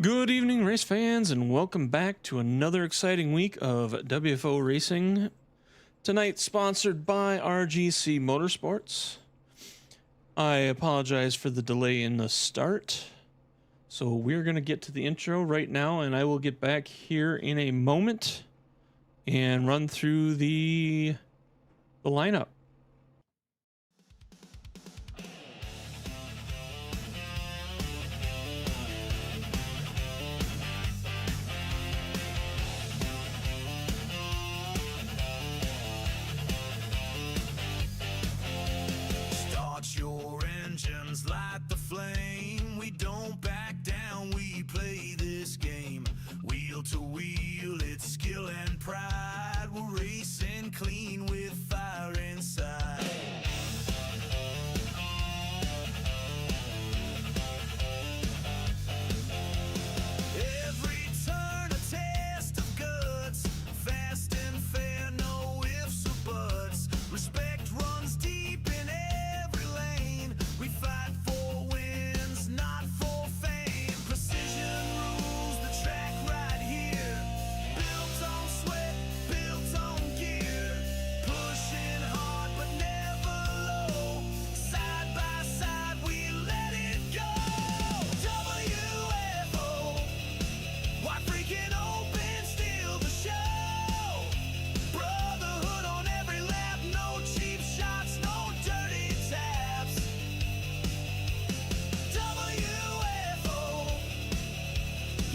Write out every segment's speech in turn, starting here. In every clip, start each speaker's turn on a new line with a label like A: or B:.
A: Good evening, race fans, and welcome back to another exciting week of WFO Racing. Tonight, sponsored by RGC Mortorsports. I apologize for the delay in the start. So we're going to get to the intro right now, and I will get back here in a moment and run through the lineup.
B: Light the flame, we don't back down, we play this game. Wheel to wheel, it's skill and pride. We're racing clean with fire inside. Every turn a test of guts, fast and fair, no ifs or buts. Respect runs deep in every lane. We fight for wins, not for fame. Precision rules the track right here. Built on sweat, built on gear. Pushing hard but never low. Side by side we let it go. WFO, why freaking open, steal the show. Brotherhood on every lap, no cheap shots, no dirty taps. WFO,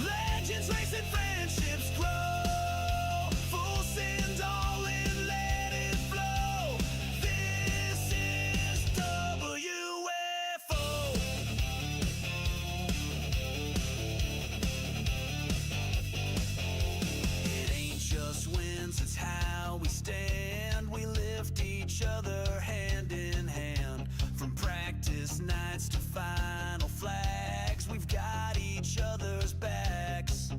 B: legends racing, friendships grow. Full send, all in, let it flow. This is WFO. It ain't just wins, it's how we stand. We lift each other hand in hand. From practice nights to final flags, we've got each other's backs.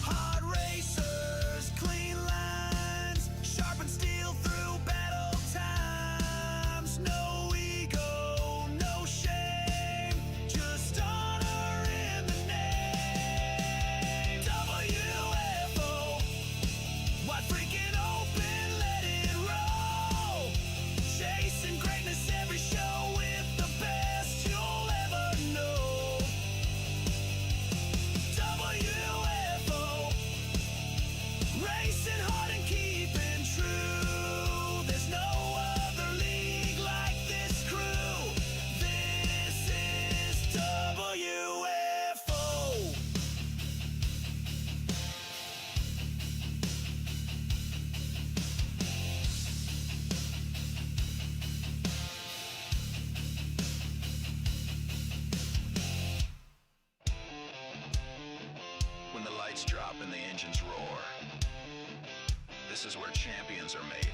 B: Hard racers, clean lines, sharpen steel through battle times. No ego, no shame, just honor in the name. WFO, wide freaking open, let it roll. Chasing greatness every show with the best you'll ever know. WFO, racing hard and keeping true. There's no other league like this crew. This is WFO. When the lights drop and the engines roar, this is where champions are made.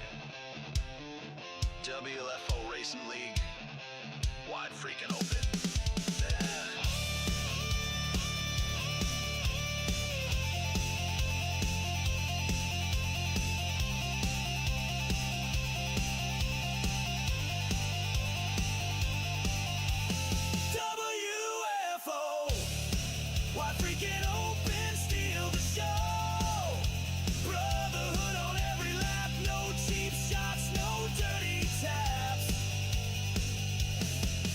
B: WFO Racing League, wide freaking open. WFO, wide freaking open, steal the show. Brotherhood on every lap, no cheap shots, no dirty taps.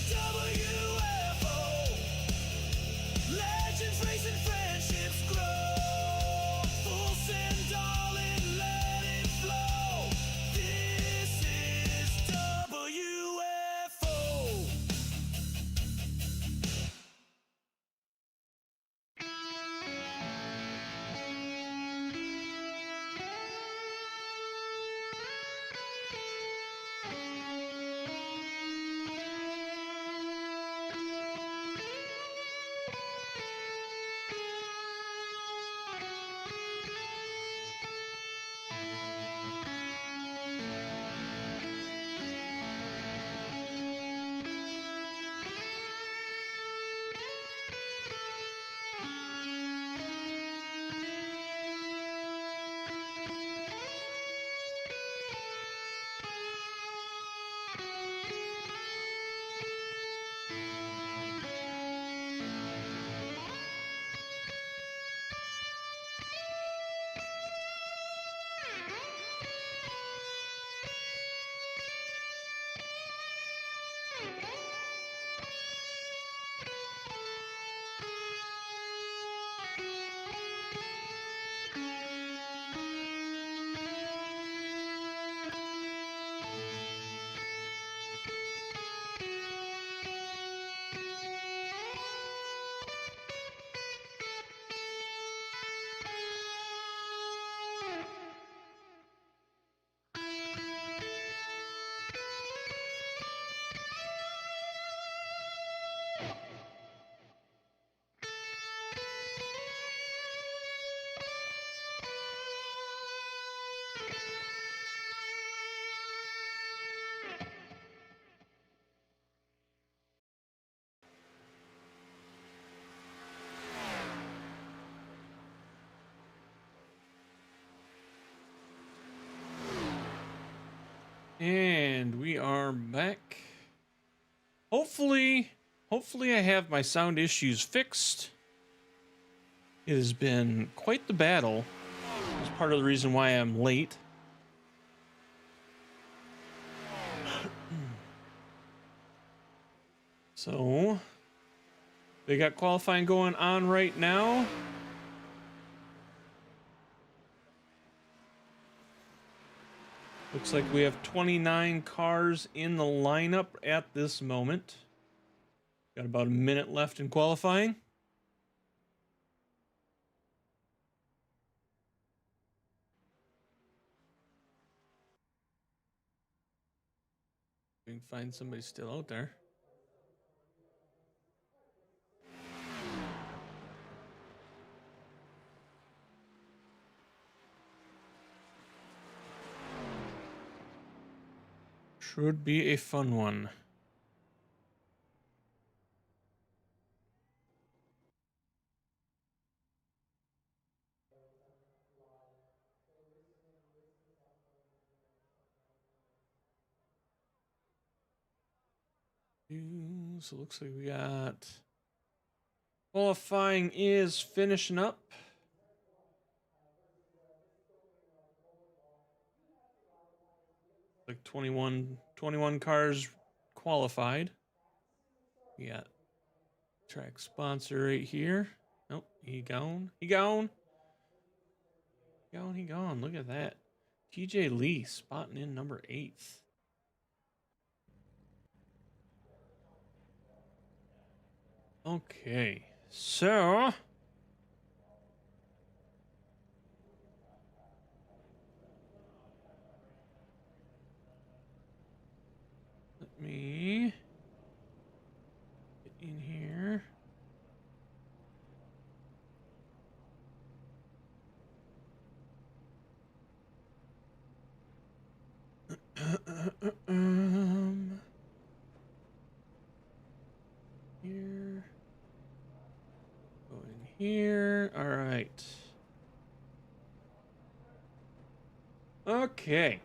B: WFO.
A: And we are back. Hopefully I have my sound issues fixed. It has been quite the battle. It's part of the reason why I'm late. So, they got qualifying going on right now. Looks like we have 29 cars in the lineup at this moment. Got about a minute left in qualifying. We can find somebody still out there. Should be a fun one. So it looks like we got qualifying is finishing up. Like 21 cars qualified. We got track sponsor right here. Nope, he gone. He gone. He gone. Look at that. TJ Lee spotting in number 8. Okay, so let me get in here. Here. Go in here. All right. Okay.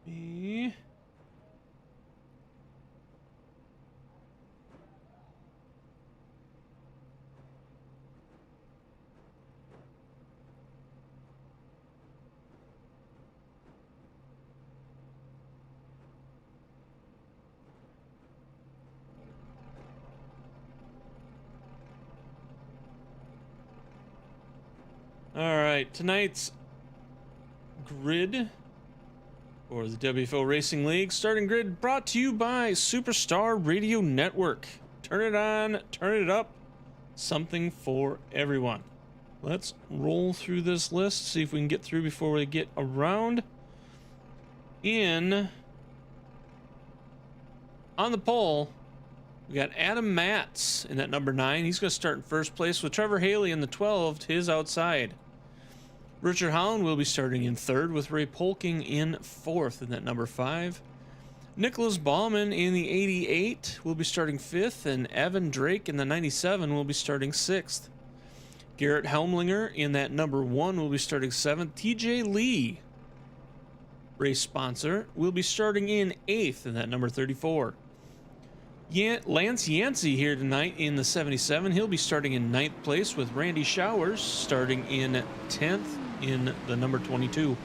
A: Me. All right, tonight's grid for the WFO Racing League starting grid brought to you by Superstar Radio Network. Turn it on, turn it up, something for everyone. Let's roll through this list, see if we can get through before we get around. On the pole, we got Adam Matz in that number 9. He's going to start in first place with Trevor Haley in the 12 to his outside. Richard Holland will be starting in third with Ray Polking in fourth in that number 5. Nicholas Ballman in the 88 will be starting fifth, and Evan Drake in the 97 will be starting sixth. Garrett Helmlinger in that number 1 will be starting 7th. TJ Lee, race sponsor, will be starting in 8th in that number 34. Lance Yancey here tonight in the 77. He'll be starting in 9th place with Randy Showers starting in 10th in the number 22.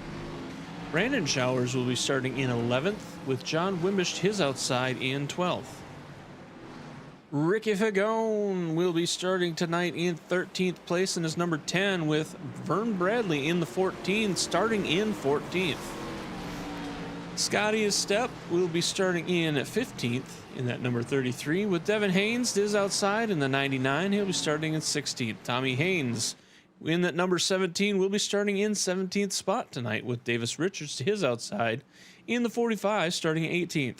A: Brandon Showers will be starting in 11th with John Wimbish his outside in 12th. Ricky Fagone will be starting tonight in 13th place in his number 10 with Vern Bradley in the 14, starting in 14th. Scotty Estep will be starting in 15th in that number 33 with Devin Haynes his outside in the 99. He'll be starting in 16th. Tommy Haynes in that number 17 will be starting in 17th spot tonight with Davis Richards to his outside in the 45, starting 18th.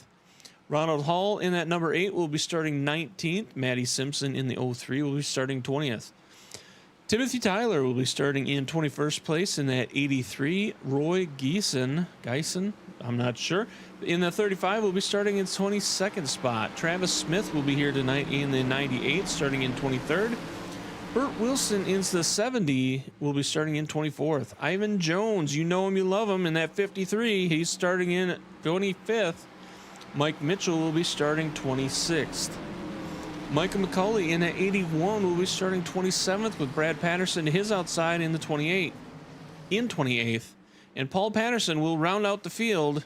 A: Ronald Hall in that number 8 will be starting 19th. Matty Simpson in the 03 will be starting 20th. Timothy Tyler will be starting in 21st place in that 83. Roy Geisen I'm not sure. In the 35, we'll be starting in 22nd spot. Travis Smith will be here tonight in the 98, starting in 23rd. Burt Wilson into the 70 will be starting in 24th. Ivan Jones, you know him, you love him, in that 53. He's starting in 25th. Mike Mitchell will be starting 26th. Micah McCauley in at 81 will be starting 27th, with Brad Patterson to his outside in the 28th. And Paul Patterson will round out the field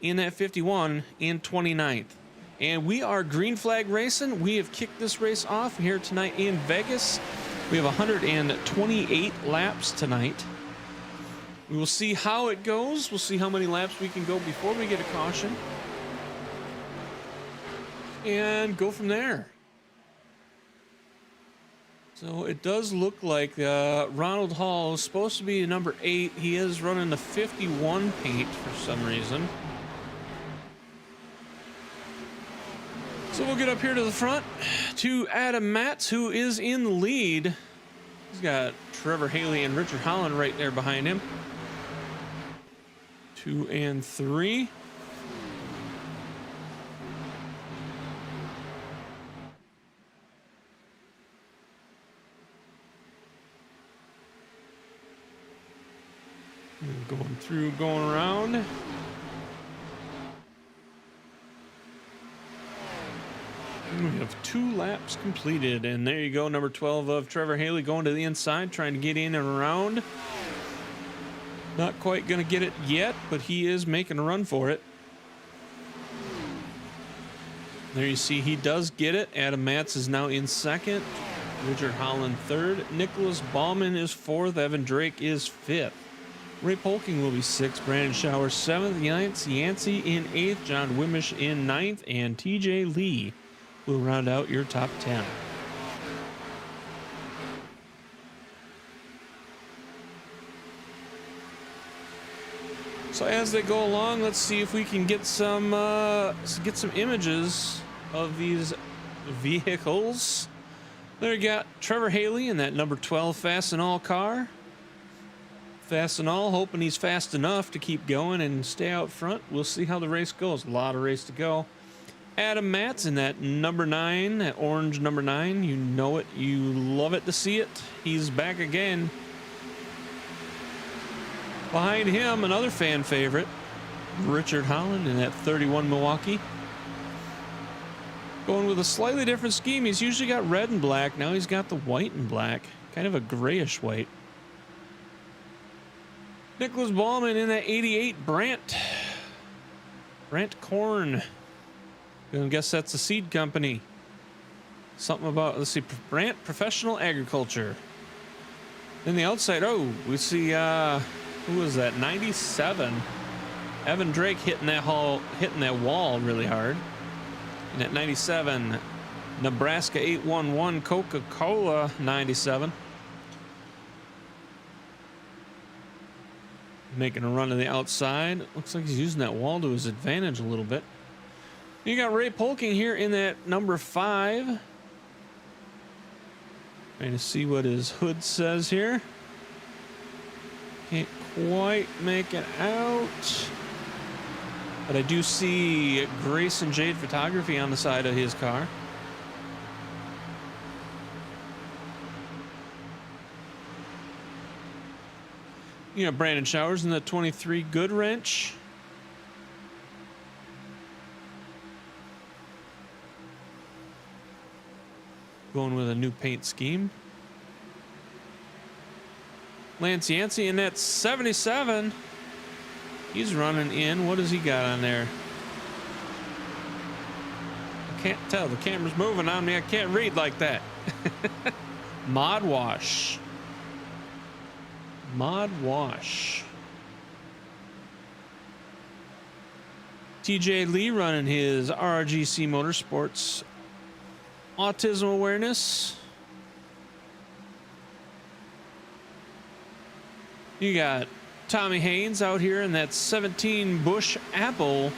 A: in that 51 in 29th. And we are green flag racing. We have kicked this race off here tonight in Vegas. We have 128 laps tonight. We will see how it goes. We'll see how many laps we can go before we get a caution, and go from there. So it does look like Ronald Hall is supposed to be number 8. He is running the 51 paint for some reason. So we'll get up here to the front to Adam Matz, who is in the lead. He's got Trevor Reilly and Richard Holland right there behind him. 2 and 3. Going through, going around. We have 2 laps completed, and there you go, number 12 of Trevor Reilly going to the inside, trying to get in and around. Not quite going to get it yet, but he is making a run for it. There you see he does get it. Adam Matz is now in 2nd. Richard Holland 3rd. Nicholas Ballman is 4th. Evan Drake is 5th. Ray Polking will be 6th. Brandon Showers 7th. Yancey in 8th. John Wimmish in 9th. And TJ Lee will round out your top 10. So as they go along, let's see if we can get some images of these vehicles. There you got Trevor Reilly in that number 12 Fastenal car. Fastenal hoping he's fast enough to keep going and stay out front. We'll see how the race goes. A lot of race to go. Adam Matz in that number 9, that orange number 9. You know it. You love it to see it. He's back again. Behind him, another fan favorite, Richard Holland in that 31 Milwaukee. Going with a slightly different scheme. He's usually got red and black. Now he's got the white and black. Kind of a grayish white. Nicholas Ballman in that 88 Brandt Corn. I guess that's a seed company. Something about, let's see, Brandt Professional Agriculture. Then the outside, oh, we see, who was that? 97. Evan Drake hitting that wall really hard. And at 97, Nebraska 811 Coca-Cola 97. Making a run to the outside. Looks like he's using that wall to his advantage a little bit. You got Ray Polking here in that number 5. Trying to see what his hood says here. Can't quite make it out. But I do see Grace and Jade Photography on the side of his car. You know, Brandon Showers in the 23 Good Wrench. Going with a new paint scheme. Lance Yancey in that 77. He's running in. What has he got on there? I can't tell. The camera's moving on me. I can't read like that. Mod Wash. Mod Wash. TJ Lee running his RGC Mortorsports Autism Awareness. You got Tommy Haynes out here in that 17 Bush Apple.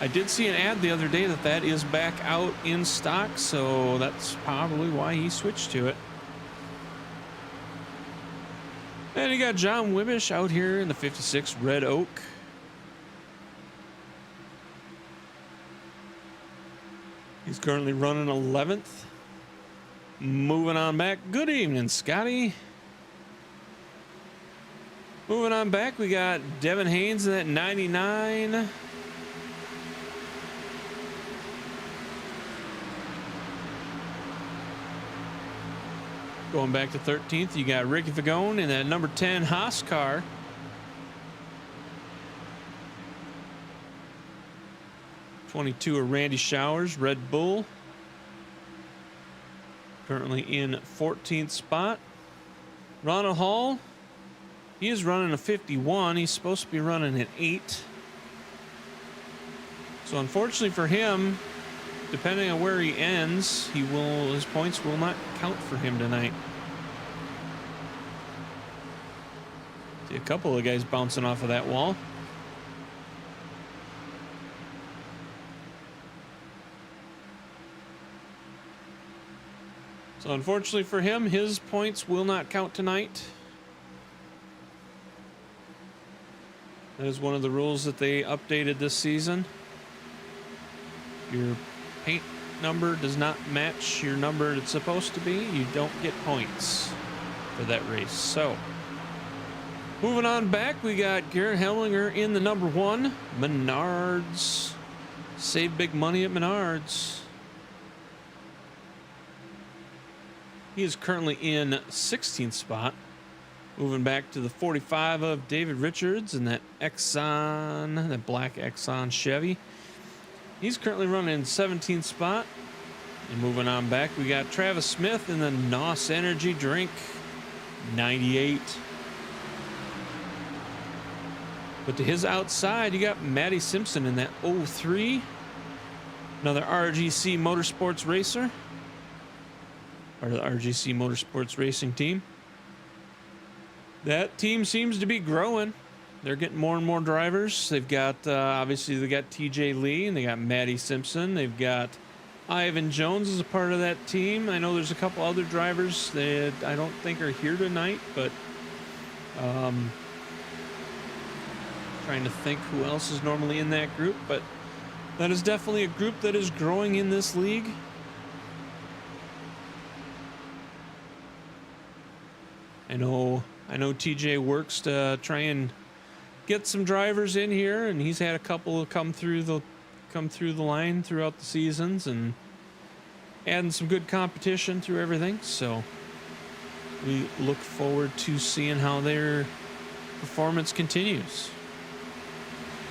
A: I did see an ad the other day that is back out in stock, so that's probably why he switched to it. And you got John Wimmish out here in the 56 Red Oak. He's currently running 11th. Moving on back. Good evening, Scotty. Moving on back, we got Devin Haynes in that 99. Going back to 13th, you got Ricky Fagone in that number 10 Haas car. '22 of Randy Showers, Red Bull. Currently in 14th spot. Ronald Hall, he is running a 51. He's supposed to be running an 8. So unfortunately for him, depending on where he ends, his points will not count for him tonight. See a couple of guys bouncing off of that wall. So unfortunately for him, his points will not count tonight. That is one of the rules that they updated this season. Your paint number does not match your number it's supposed to be, you don't get points for that race. So moving on back, we got Garrett Hellinger in the number 1 Menards. Save big money at Menards. He is currently in 16th spot. Moving back to the 45 of David Richards in that Exxon, that black Exxon Chevy. He's currently running in 17th spot. And moving on back, we got Travis Smith in the NOS Energy Drink 98. But to his outside, you got Matty Simpson in that 03. Another RGC Motorsports racer. Part of the RGC Mortorsports racing team. That team seems to be growing. They're getting more and more drivers. They've got, obviously, they got TJ Lee and they got Matty Simpson. They've got Ivan Jones as a part of that team. I know there's a couple other drivers that I don't think are here tonight, but trying to think who else is normally in that group. But that is definitely a group that is growing in this league. I know TJ works to try and get some drivers in here, and he's had a couple come through the line throughout the seasons and adding some good competition through everything. So we look forward to seeing how their performance continues.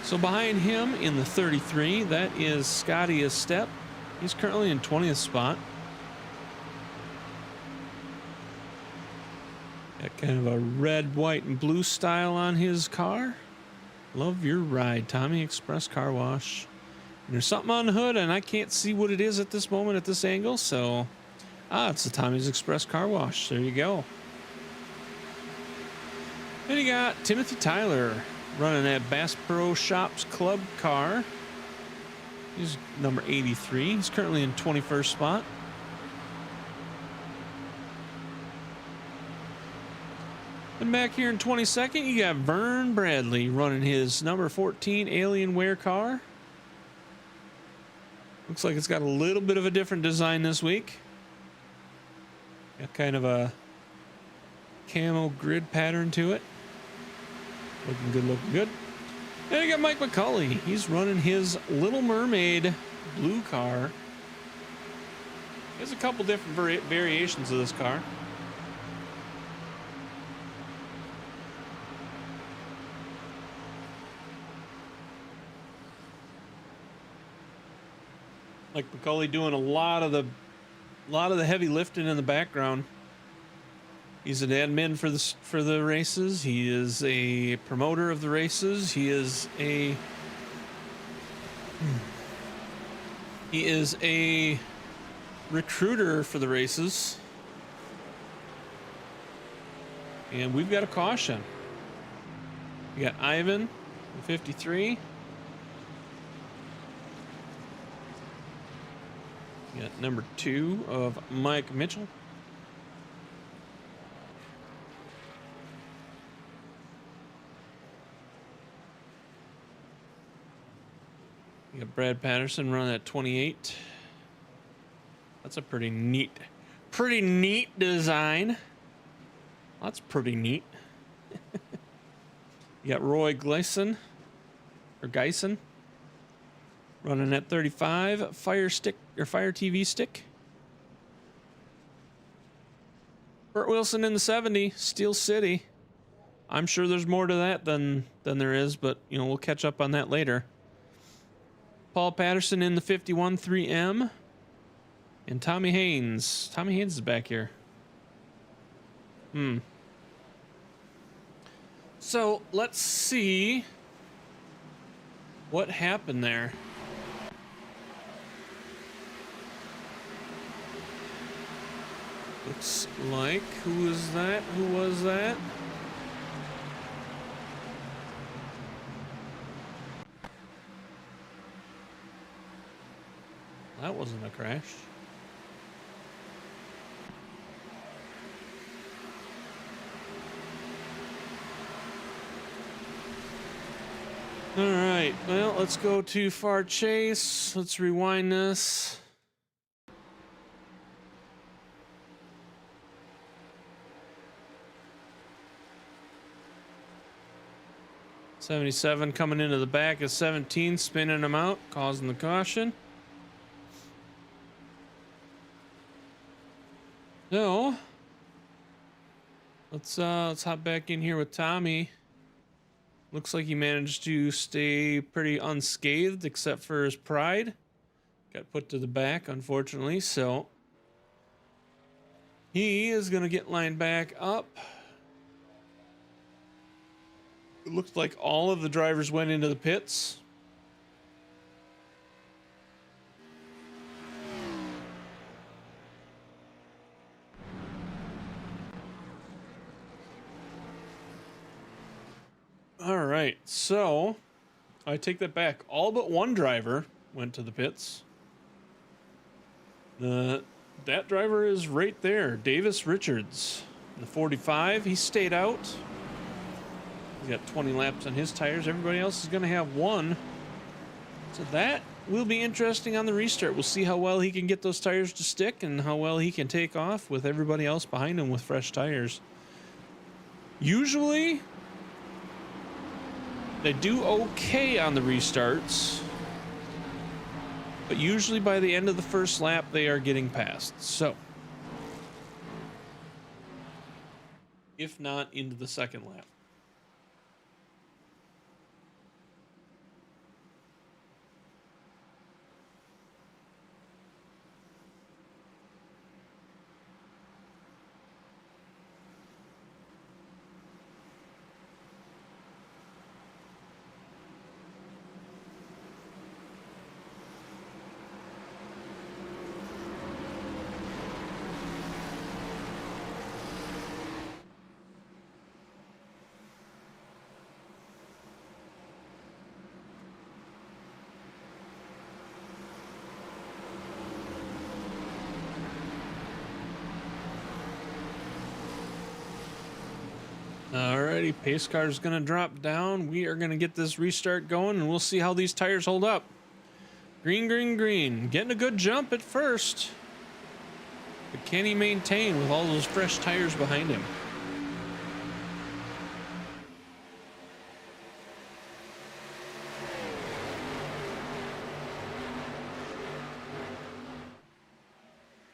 A: So behind him in the 33, that is Scotty Estep. He's currently in 20th spot. Got kind of a red, white, and blue style on his car. Love your ride, Tommy Express Car Wash. And there's something on the hood, and I can't see what it is at this moment at this angle, so... it's the Tommy's Express Car Wash. There you go. Then you got Timothy Tyler running that Bass Pro Shops Club car. He's number 83. He's currently in 21st spot. And back here in 22nd, you got Vern Bradley running his number 14 Alienware car. Looks like it's got a little bit of a different design this week. Got kind of a camo grid pattern to it. Looking good, looking good. And you got Mike McCulley. He's running his Little Mermaid blue car. There's a couple different variations of this car. Like McCulley doing a lot of the heavy lifting in the background. He's an admin for the races. He is a promoter of the races. He is a recruiter for the races. And we've got a caution. We got Ivan, 53. We got number 2 of Mike Mitchell. You got Brad Patterson running at 28. That's a pretty neat design. That's pretty neat. You got Roy Gleason, or Geisen, running at 35, Fire stick or Fire TV stick. Burt Wilson in the 70, Steel City. I'm sure there's more to that than there is, but you know, we'll catch up on that later. Paul Patterson in the 51 3M. And Tommy Haynes. Tommy Haynes is back here. So let's see what happened there. Looks like, who was that? Who was that? That wasn't a crash. All right, well, let's go to Far Chase. Let's rewind this. '77 coming into the back of 17, spinning him out, causing the caution. So let's hop back in here with Tommy. Looks like he managed to stay pretty unscathed except for his pride. Got put to the back, unfortunately, so he is gonna get lined back up. It looks like all of the drivers went into the pits. All right, so I take that back. All but one driver went to the pits. That driver is right there, Davis Richards, the 45. He stayed out. He's got 20 laps on his tires. Everybody else is going to have one. So that will be interesting on the restart. We'll see how well he can get those tires to stick and how well he can take off with everybody else behind him with fresh tires. Usually they do okay on the restarts, but usually by the end of the first lap, they are getting passed. So, if not into the second lap. Alrighty, pace car is going to drop down. We are going to get this restart going, and we'll see how these tires hold up. Green, green, green. Getting a good jump at first. But can he maintain with all those fresh tires behind him?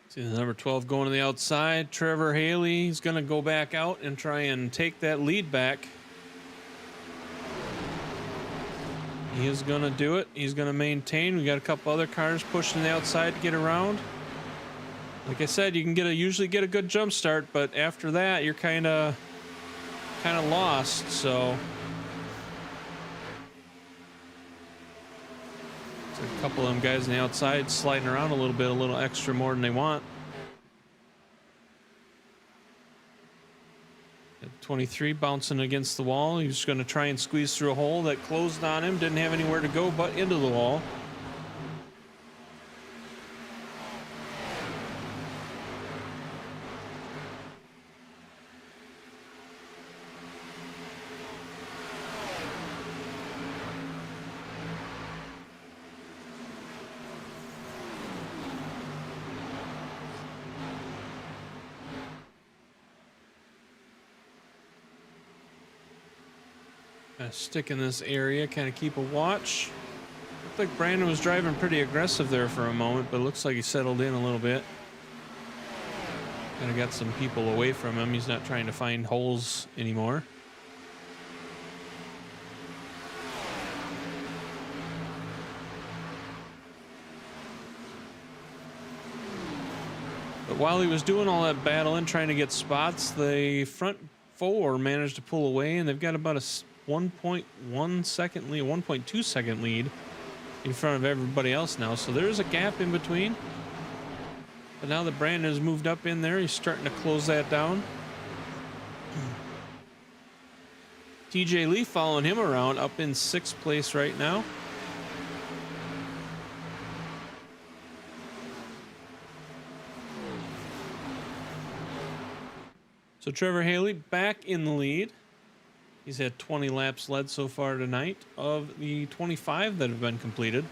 A: See the number 12 going to the outside. Trevor Haley, he's going to go back out and try and take that lead back. He is going to do it. He's going to maintain. We got a couple other cars pushing the outside to get around. Like I said, you can usually get a good jump start, but after that, you're kind of lost. So a couple of them guys on the outside sliding around a little extra more than they want. 23 bouncing against the wall. He was going to try and squeeze through a hole that closed on him. Didn't have anywhere to go but into the wall. Stick in this area, kind of keep a watch. Looked like Brandon was driving pretty aggressive there for a moment, but it looks like he settled in a little bit. Kind of got some people away from him. He's not trying to find holes anymore. But while he was doing all that battling, trying to get spots, the front four managed to pull away, and they've got about a 1.1 second lead, 1.2 second lead in front of everybody else now. So there's a gap in between. But now that Brandon has moved up in there, he's starting to close that down. TJ Lee following him around, up in 6th place right now. So Trevor Haley back in the lead. He's had 20 laps led so far tonight of the 25 that have been completed.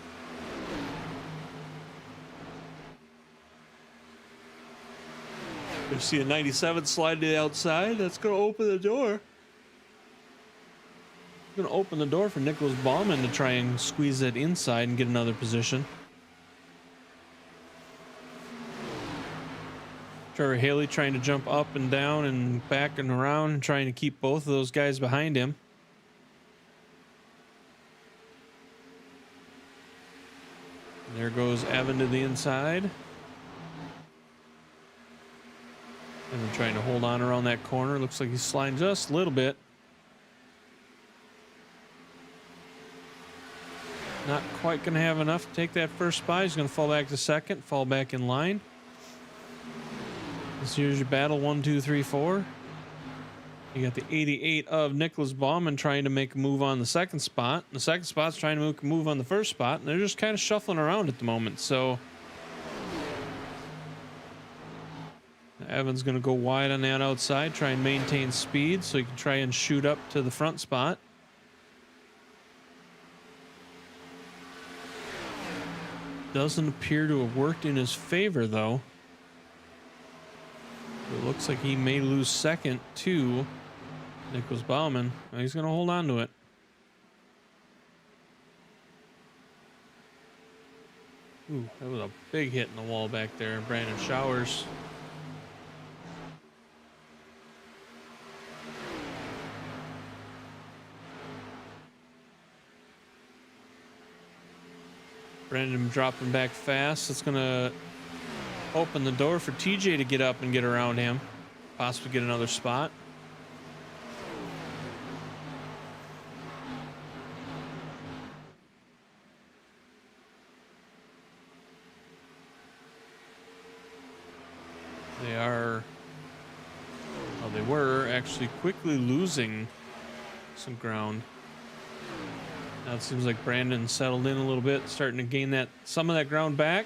A: You see a 97 slide to the outside. That's going to open the door. Going to open the door for Nicholas Baumann to try and squeeze that inside and get another position. Trevor Haley trying to jump up and down and back and around and trying to keep both of those guys behind him. And there goes Evan to the inside. Evan trying to hold on around that corner. Looks like he's sliding just a little bit. Not quite going to have enough to take that first spot. He's going to fall back to second, fall back in line. So here's your battle, 1, 2, 3, 4. You got the 88 of Nicholas Baumann trying to make a move on the second spot. The second spot's trying to make a move on the first spot, and they're just kind of shuffling around at the moment. So Evan's going to go wide on that outside, try and maintain speed so he can try and shoot up to the front spot. Doesn't appear to have worked in his favor, though. It looks like he may lose second to Nicholas Baumann. He's going to hold on to it. Ooh, that was a big hit in the wall back there. Brandon Showers. Brandon dropping back fast. It's going to open the door for TJ to get up and get around him. Possibly get another spot. They were actually quickly losing some ground. Now it seems like Brandon settled in a little bit, starting to gain some of that ground back.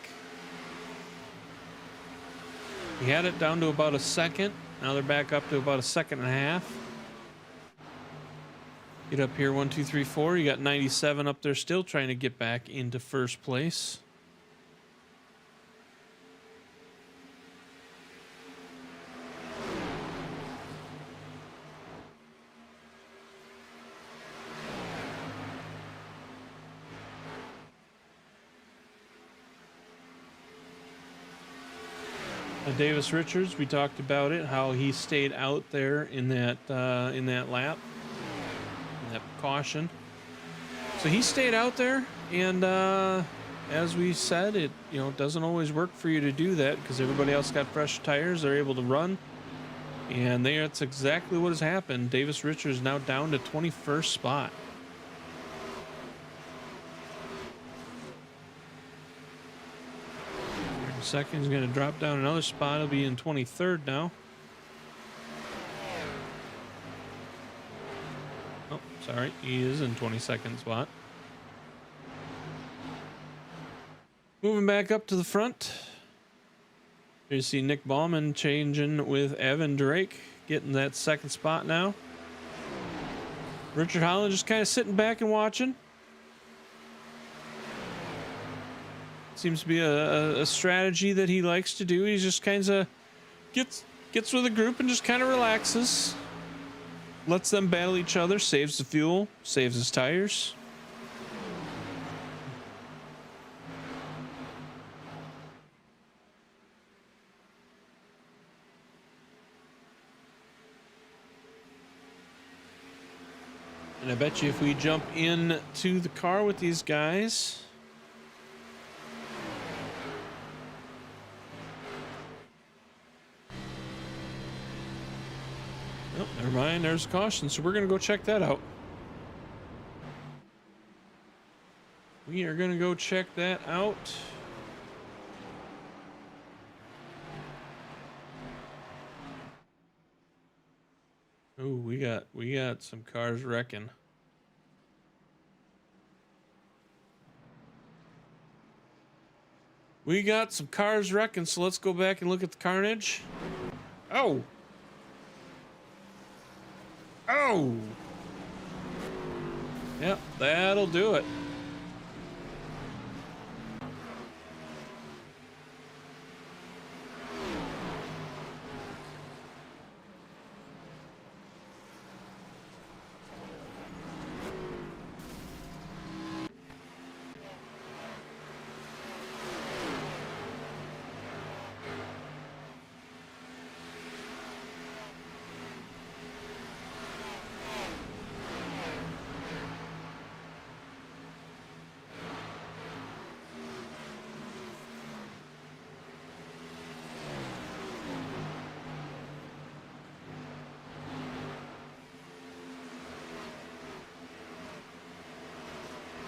A: He had it down to about a second. Now they're back up to about a second and a half. Get up here, 1, 2, 3, 4. You got 97 up there still trying to get back into first place. Davis Richards, we talked about it, how he stayed out there in that lap, in that caution. So he stayed out there, and as we said, it doesn't always work for you to do that because everybody else got fresh tires. They're able to run, and that's exactly what has happened. Davis Richards now down to 21st spot. Second, he's going to drop down another spot. He'll be in 23rd now. Oh, sorry. He is in 22nd spot. Moving back up to the front. Here you see Nick Baumann changing with Evan Drake, getting that second spot now. Richard Holland just kind of sitting back and watching. Seems to be a strategy that he likes to do. He just kind of gets with a group and just kind of relaxes. Lets them battle each other, saves the fuel, saves his tires. And I bet you if we jump in to the car with these guys. Oh, never mind. There's a caution. So we're going to go check that out. We are going to go check that out. Oh, we got some cars wrecking. We got some cars wrecking, so let's go back and look at the carnage. Oh. Oh. Yep, that'll do it.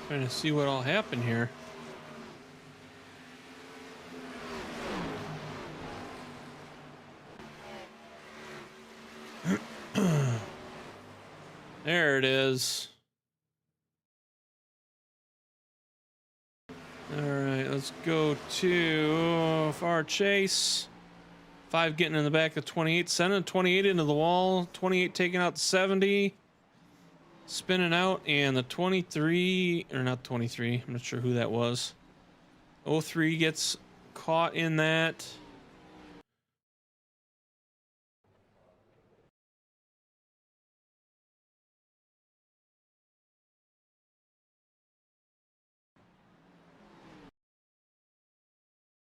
A: Trying to see what all happened here. There it is. All right, let's go to far chase. 5 getting in the back of 28, sending 28 into the wall. 28 taking out the 70. Spinning out, and the 23, or not 23, I'm not sure who that was. 03 gets caught in that.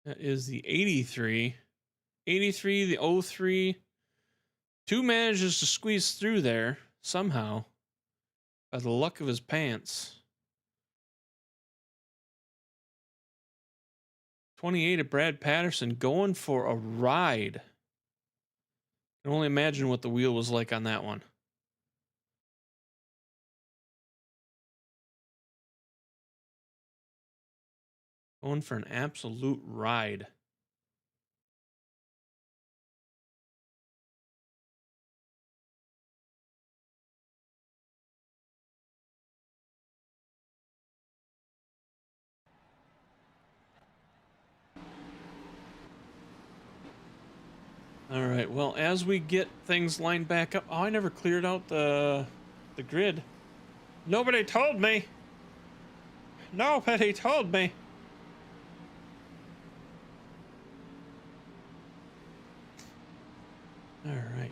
A: That is the 83. 83, the 03. 2 manages to squeeze through there somehow. By the luck of his pants. 28 at Brad Patterson going for a ride. I can only imagine what the wheel was like on that one. Going for an absolute ride. All right, well, as we get things lined back up. Oh, I never cleared out the grid. Nobody told me. Nobody told me. All right.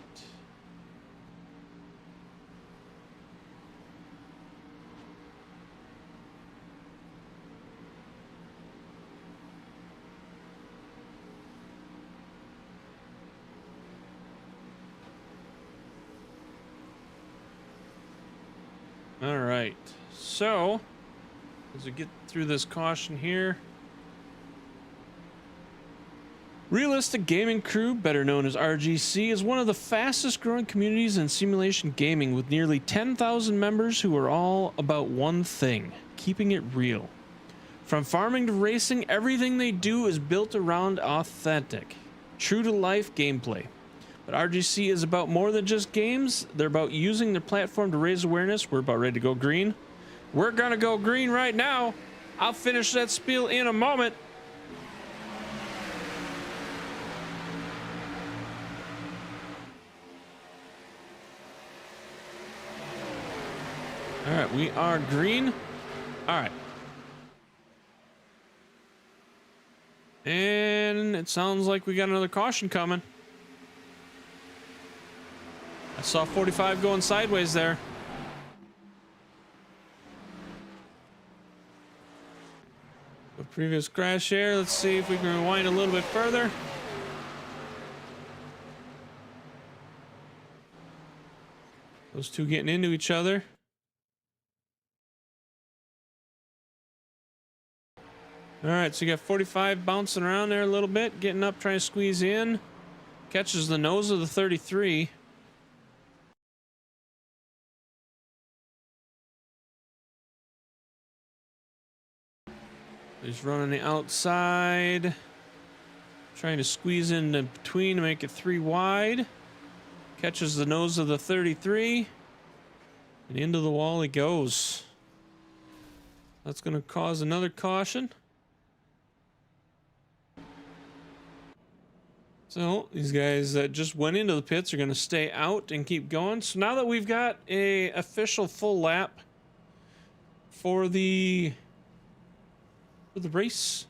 A: All right, so as we get through this caution here, Realistic Gaming Crew, better known as RGC, is one of the fastest growing communities in simulation gaming, with nearly 10,000 members who are all about one thing: keeping it real. From farming to racing, everything they do is built around authentic, true to life gameplay. But RGC is about more than just games. They're about using their platform to raise awareness. We're about ready to go green. We're gonna go green right now. I'll finish that spiel in a moment. All right, we are green. All right. And it sounds like we got another caution coming. I saw 45 going sideways there. A previous crash here. Let's see if we can rewind a little bit further. Those two getting into each other. All right, so you got 45 bouncing around there a little bit, getting up, trying to squeeze in. Catches the nose of the 33. He's running the outside, trying to squeeze in between to make it 3 wide. Catches the nose of the 33, and into the wall he goes. That's going to cause another caution. So these guys that just went into the pits are going to stay out and keep going. So now that we've got a official full lap for the race,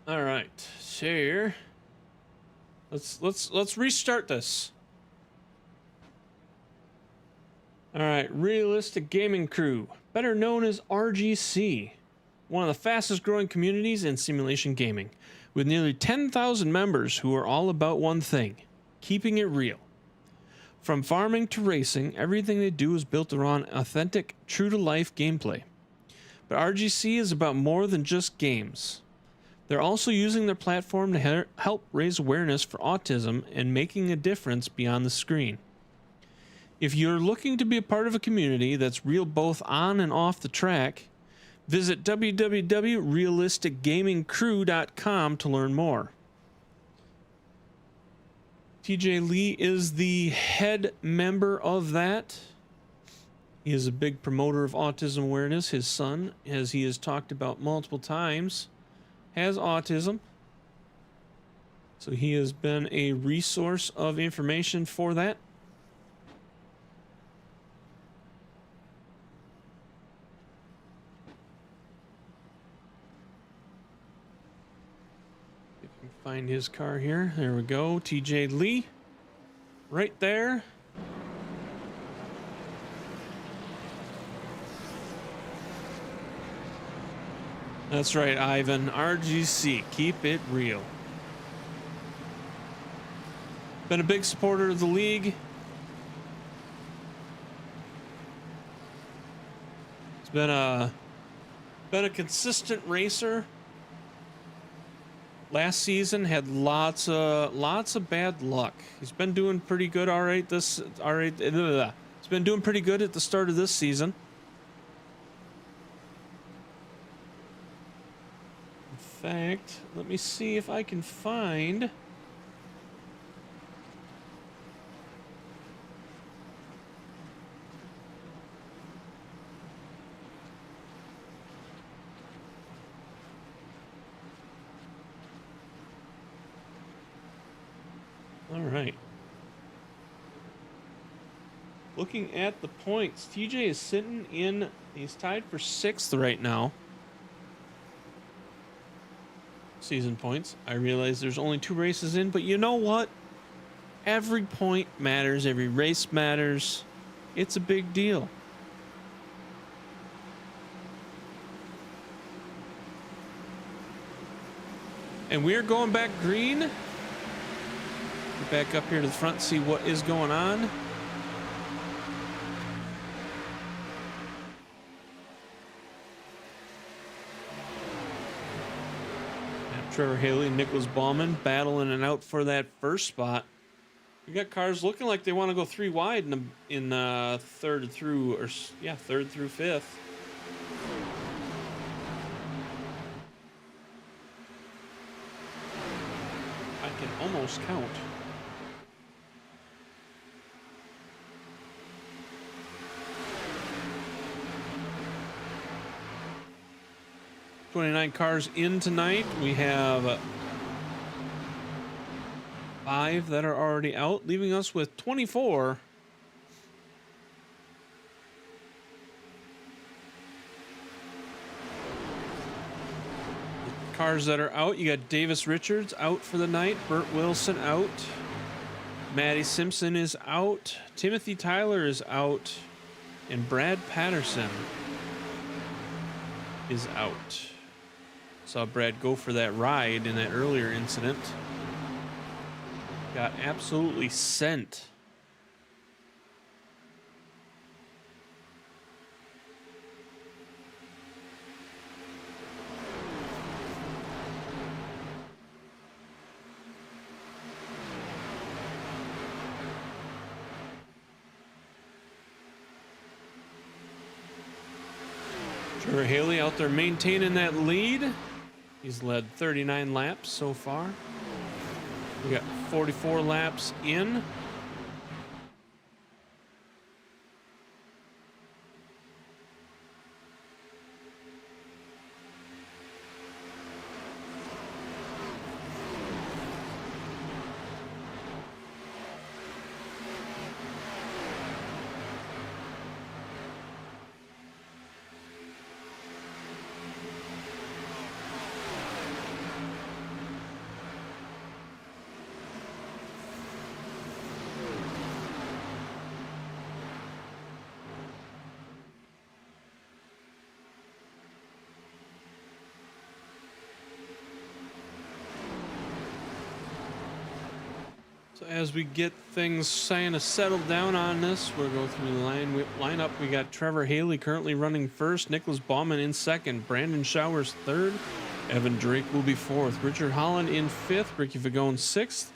A: all right, share. Let's restart this. All right, Realistic Gaming Crew, better known as RGC, one of the fastest growing communities in simulation gaming, with nearly 10,000 members who are all about one thing: keeping it real. From farming to racing, everything they do is built around authentic, true-to-life gameplay. But RGC is about more than just games. They're also using their platform to help raise awareness for autism and making a difference beyond the screen. If you're looking to be a part of a community that's real both on and off the track, visit www.realisticgamingcrew.com to learn more. TJ Lee is the head member of that. He is a big promoter of autism awareness. His son, as he has talked about multiple times, has autism. So he has been a resource of information for that. If we can find his car here. There we go. TJ Lee. Right there. That's right, Ivan. RGC, keep it real. Been a big supporter of the league. It's been a consistent racer. Last season had lots of bad luck. He's been doing pretty good. He's been doing pretty good at the start of this season. In fact, let me see if I can find all right. Looking at the points, TJ is sitting in, he's tied for 6th right now. Season points. I realize there's only 2 races in, but you know what? Every point matters. Every race matters. It's a big deal. And we're going back green. Get back up here to the front, see what is going on. Trevor Haley and Nicholas Bauman battling it out for that first spot. We got cars looking like they want to go 3 wide in third through 5th. can almost count. "29 cars in tonight. We have 5 that are already out, leaving us with 24. The cars that are out, you got Davis Richards out for the night, Burt Wilson out, Maddie Simpson is out, Timothy Tyler is out, and Brad Patterson is out. Saw Brad go for that ride in that earlier incident. Got absolutely sent. Trevor Reilly out there maintaining that lead. He's led 39 laps so far. We got 44 laps in. So as we get things kind of settled down on this, we'll go through the lineup. We got Trevor Reilly currently running first, Nicholas Baumann in second, Brandon Showers third, Evan Drake will be fourth, Richard Holland in fifth, Ricky Fagone sixth,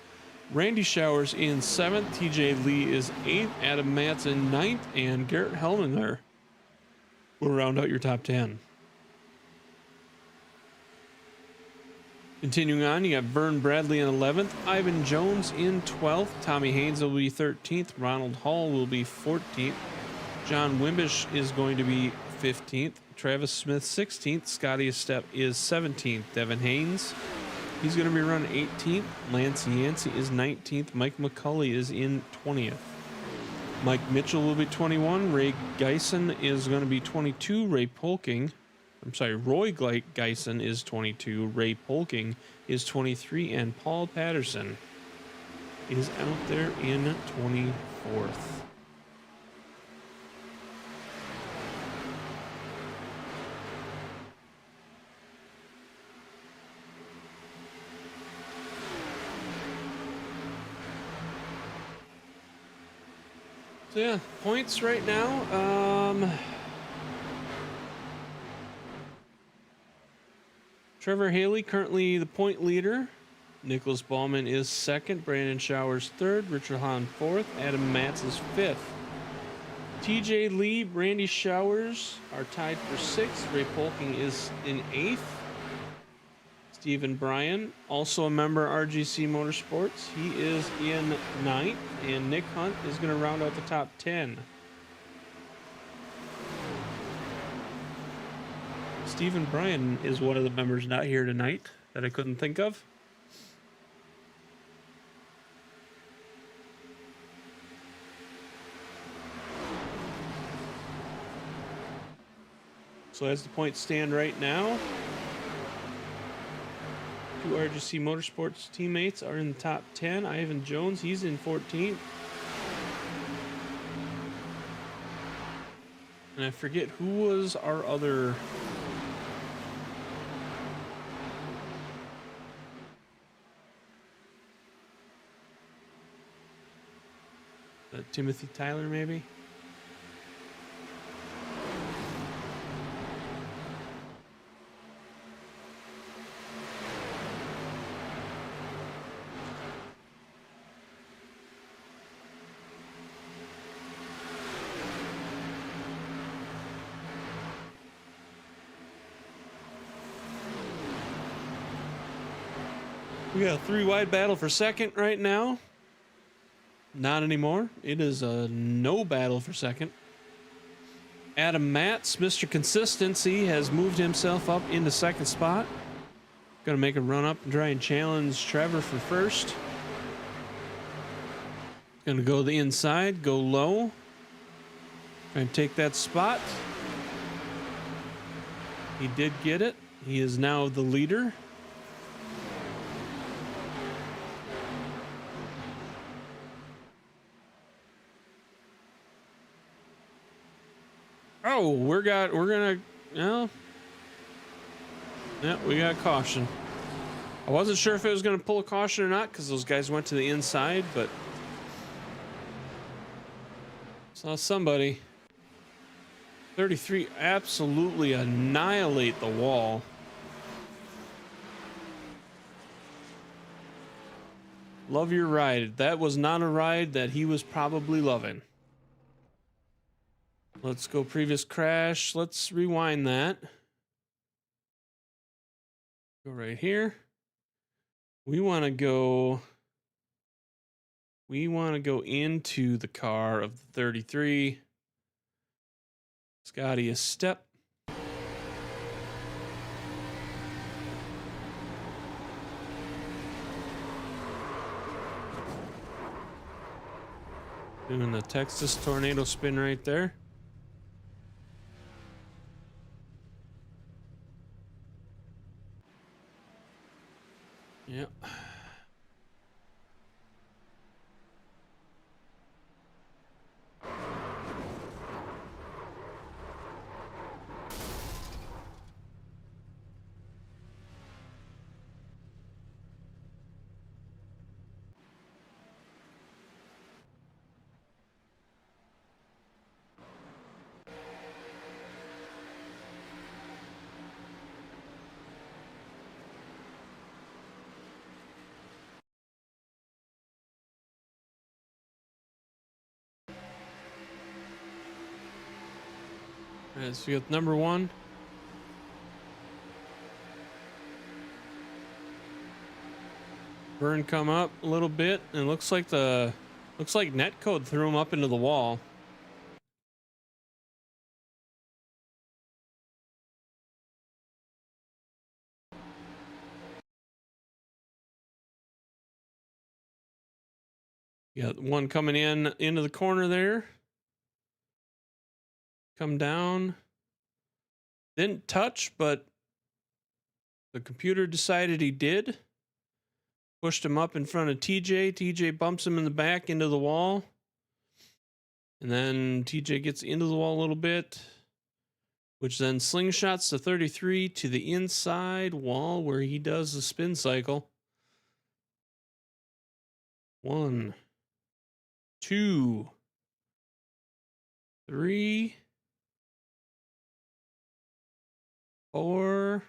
A: Randy Showers in seventh, TJ Lee is eighth, Adam Matz in ninth, and Garrett Hellman will round out your top 10. Continuing on, you got Vern Bradley in 11th, Ivan Jones in 12th, Tommy Haynes will be 13th, Ronald Hall will be 14th, John Wimbish is going to be 15th, Travis Smith 16th, Scotty Estep is 17th, Devin Haynes, he's going to be running 18th, Lance Yancey is 19th, Mike McCulley is in 20th, Mike Mitchell will be 21, Ray Geisen is going to be 22, Roy Geisen is 22, Ray Polking is 23, and Paul Patterson is out there in 24th. So yeah, points right now. Trevor Reilly currently the point leader. Nicholas Baumann is second. Brandon Showers third. Richard Hahn fourth. Adam Matz is fifth. TJ Lee, Randy Showers are tied for sixth. Ray Polking is in eighth. Stephen Bryan, also a member of RGC Mortorsports, he is in ninth. And Nick Hunt is going to round out the top 10. Stephen Bryan is one of the members not here tonight that I couldn't think of. So as the points stand right now, 2 RGC Motorsports teammates are in the top 10. Ivan Jones, he's in 14th. And I forget who was our other... Timothy Tyler, maybe? We got a 3-wide battle for second right now. Not anymore. It is a no battle for second. Adam Matz, Mr. Consistency, has moved himself up into second spot. Gonna make a run up and try and challenge Trevor for first. Gonna go the inside, go low. Try and take that spot. He did get it. He is now the leader. Oh, yeah, we got caution. I wasn't sure if it was going to pull a caution or not because those guys went to the inside, but saw somebody. 33 absolutely annihilate the wall. Love your ride. That was not a ride that he was probably loving. Let's go previous crash. Let's rewind that. Go right here. We want to go into the car of the 33. Scotty a step. Doing the Texas tornado spin right there. Yep. All right, so we got number one. Burn come up a little bit, and looks like netcode threw him up into the wall. You got one coming into the corner there. Come down. Didn't touch, but the computer decided he did. Pushed him up in front of TJ. TJ bumps him in the back into the wall. And then TJ gets into the wall a little bit, which then slingshots the 33 to the inside wall where he does the spin cycle. 1, 2, 3, 4.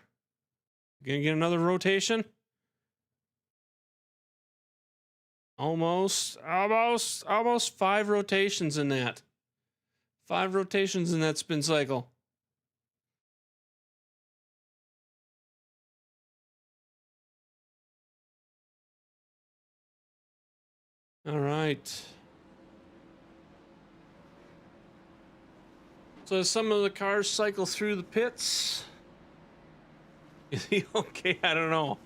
A: Gonna get another rotation. Almost 5 rotations in that. 5 rotations in that spin cycle. All right. So as some of the cars cycle through the pits, is he okay? I don't know.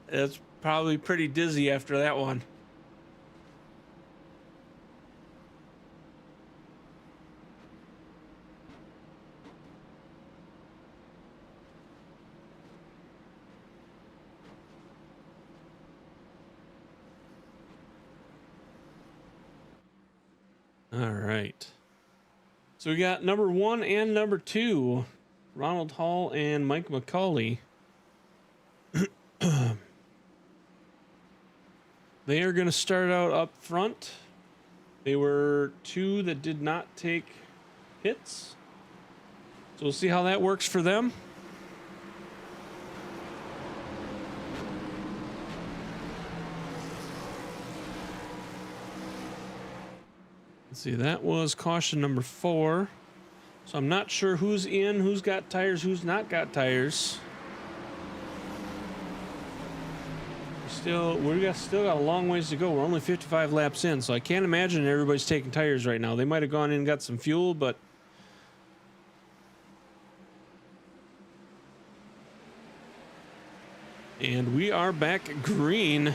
A: It's probably pretty dizzy after that one. All right. So we got number 1 and number 2, Ronald Hall and Mike McCauley. They are going to start out up front. They were 2 that did not take hits. So we'll see how that works for them. Let's see, that was caution number 4. So I'm not sure who's in, who's got tires, who's not got tires. still got a long ways to go. We're only 55 laps in, so I can't imagine everybody's taking tires right now. They might have gone in and got some fuel, but and we are back green.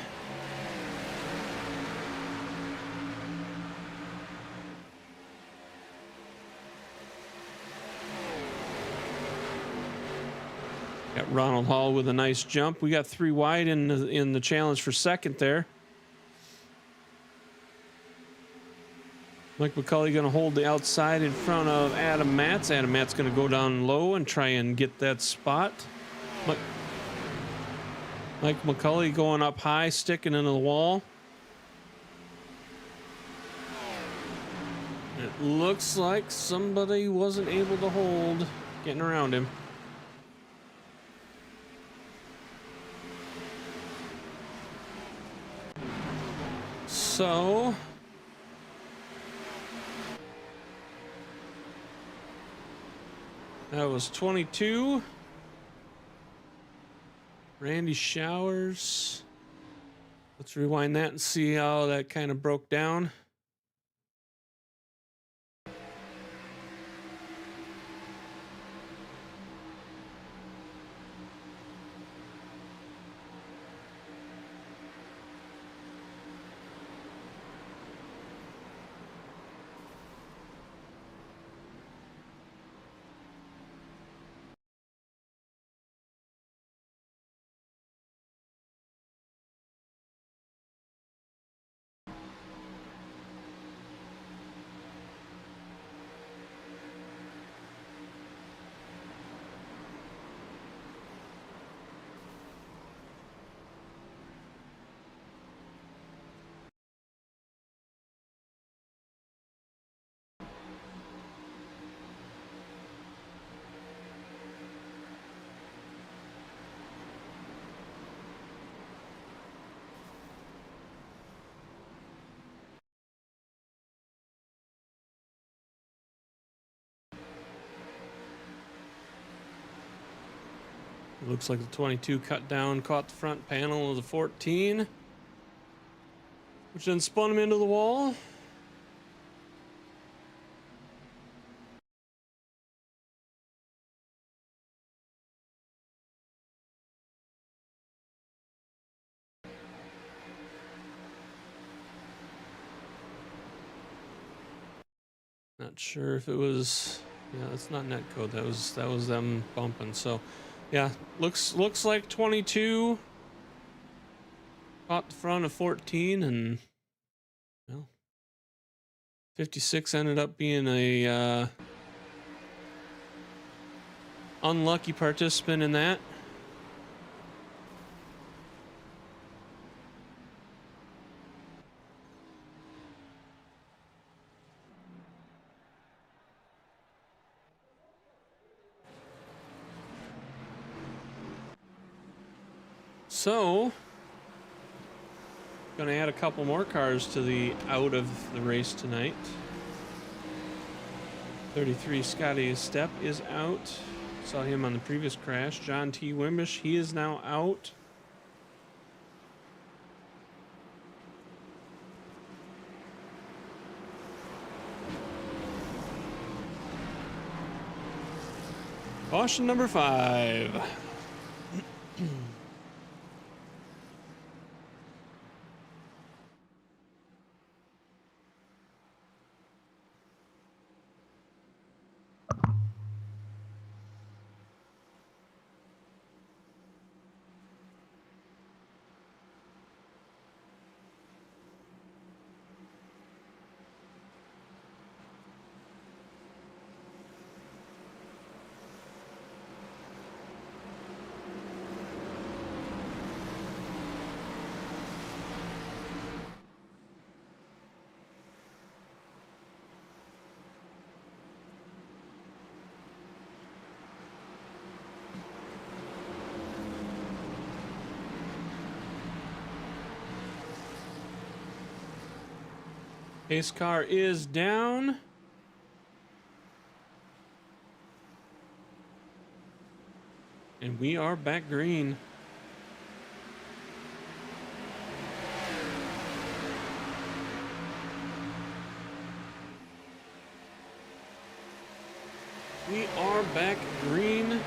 A: Got Ronald Hall with a nice jump. We got 3 wide in the challenge for second there. Mike McCulley going to hold the outside in front of Adam Matz. Adam Matz going to go down low and try and get that spot. Mike McCulley going up high, sticking into the wall. It looks like somebody wasn't able to hold, getting around him. So that was 22. Randy Showers. Let's rewind that and see how that kind of broke down. Looks like the 22 cut down, caught the front panel of the 14, which then spun him into the wall. Not sure if it was, yeah, that's not net code. That was them bumping. So, yeah, looks like 22 caught the front of 14, and well, 56 ended up being a unlucky participant in that. So, gonna add a couple more cars to the out of the race tonight. 33 Scotty Step is out. Saw him on the previous crash. John T. Wimbish, he is now out. Caution number 5. Pace car is down. And we are back green. We are back green.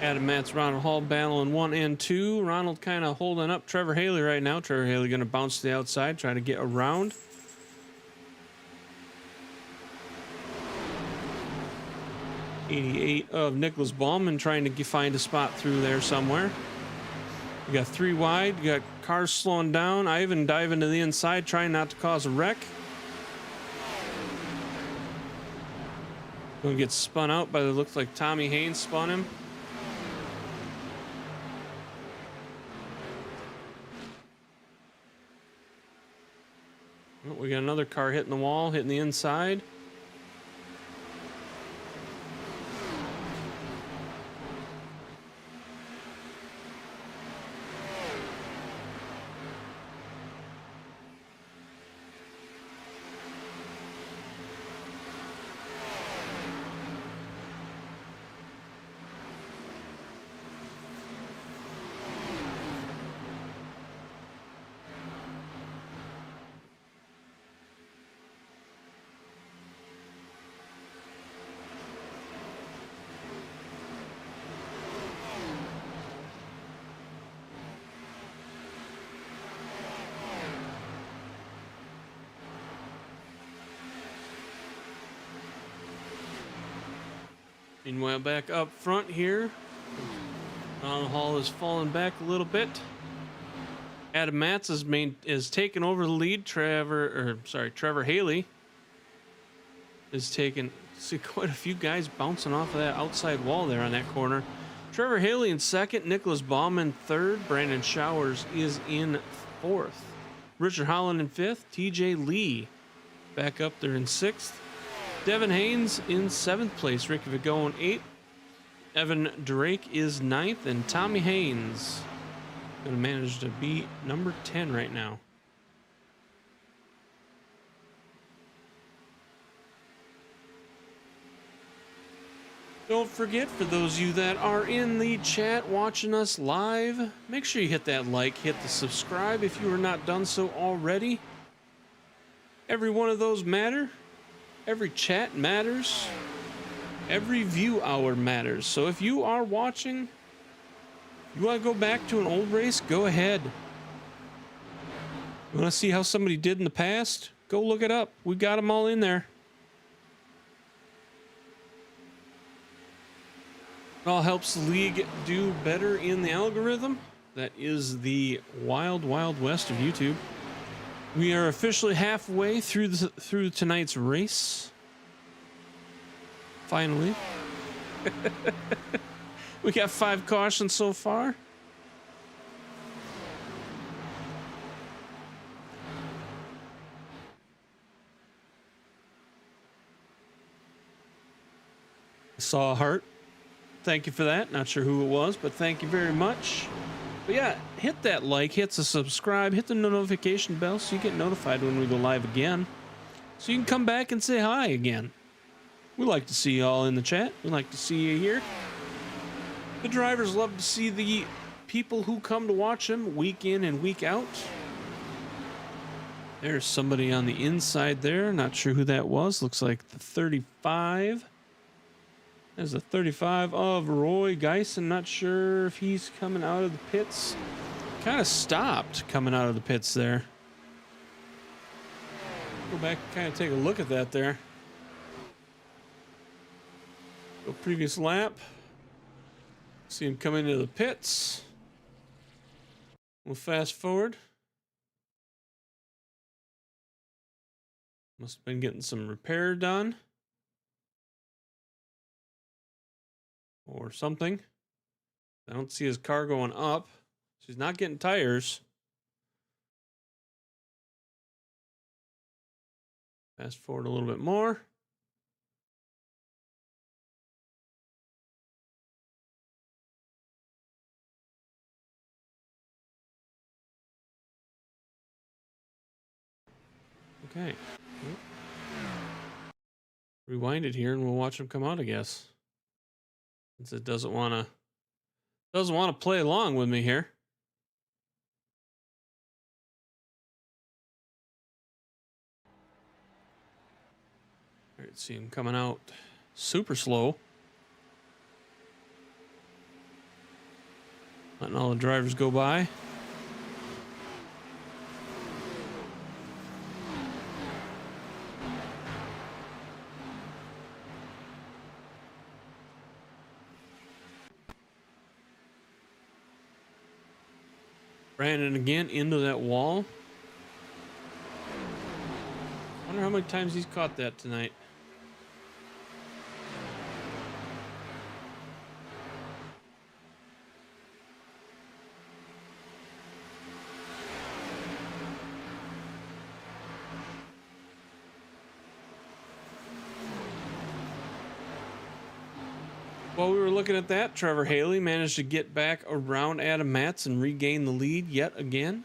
A: Adam Matz, Ronald Hall battling 1 and 2. Ronald kind of holding up Trevor Haley right now. Trevor Haley going to bounce to the outside, try to get around. '88 of Nicholas Ballman trying to find a spot through there somewhere. You got 3 wide. You got cars slowing down. Ivan diving to the inside, trying not to cause a wreck. Going to get spun out by the looks like Tommy Haynes spun him. Oh, we got another car hitting the wall, hitting the inside. Meanwhile, back up front here, Ronald Hall is falling back a little bit. Adam Matz is taking over the lead. Trevor Haley is taking. See quite a few guys bouncing off of that outside wall there on that corner. Trevor Haley in second, Nicholas Baumann third, Brandon Showers is in fourth, Richard Holland in fifth, TJ Lee back up there in sixth. Devin Haynes in 7th place, Ricky Vigo in 8th, Evan Drake is 9th, and Tommy Haynes going to manage to be number 10 right now. Don't forget, for those of you that are in the chat watching us live, make sure you hit that like, hit the subscribe if you are not done so already. Every one of those matter. Every chat matters. Every view hour matters. So if you are watching, you want to go back to an old race, go ahead. You want to see how somebody did in the past? Go look it up. We got them all in there. It all helps the league do better in the algorithm. That is the wild, wild west of YouTube. We are officially halfway through tonight's race. Finally. We got 5 cautions so far. I saw a heart. Thank you for that. Not sure who it was, but thank you very much. But yeah, hit that like, hit the subscribe, hit the notification bell so you get notified when we go live again. So you can come back and say hi again. We like to see you all in the chat. We like to see you here. The drivers love to see the people who come to watch them week in and week out. There's somebody on the inside there. Not sure who that was. Looks like the 35. There's a 35 of Roy Geisen. Not sure if he's coming out of the pits. Kind of stopped coming out of the pits there. Go back and kind of take a look at that there. Go previous lap. See him come into the pits. We'll fast forward. Must have been getting some repair done. Or something. I don't see his car going up. So he's not getting tires. Fast forward a little bit more. Okay. Rewind it here and we'll watch him come out, I guess. Since it doesn't want to play along with me here. All right, see him coming out super slow. Letting all the drivers go by. Brandon again into that wall. Wonder how many times he's caught that tonight. While we were looking at that, Trevor Reilly managed to get back around Adam Matz and regain the lead yet again.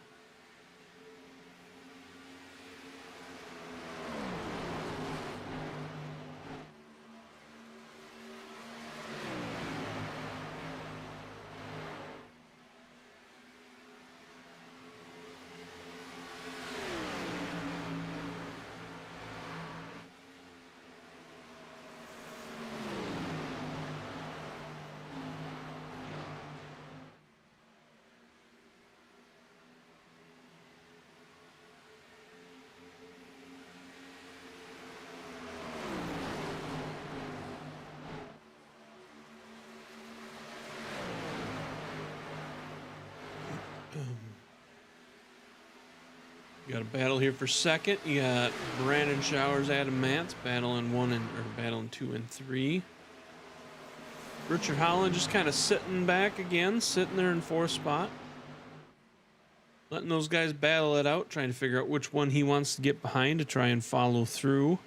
A: You got a battle here for second. You got Brandon Showers, Adam Matz battling battling 2 and 3. Richard Holland just kind of sitting back again, sitting there in 4th spot. Letting those guys battle it out, trying to figure out which one he wants to get behind to try and follow through.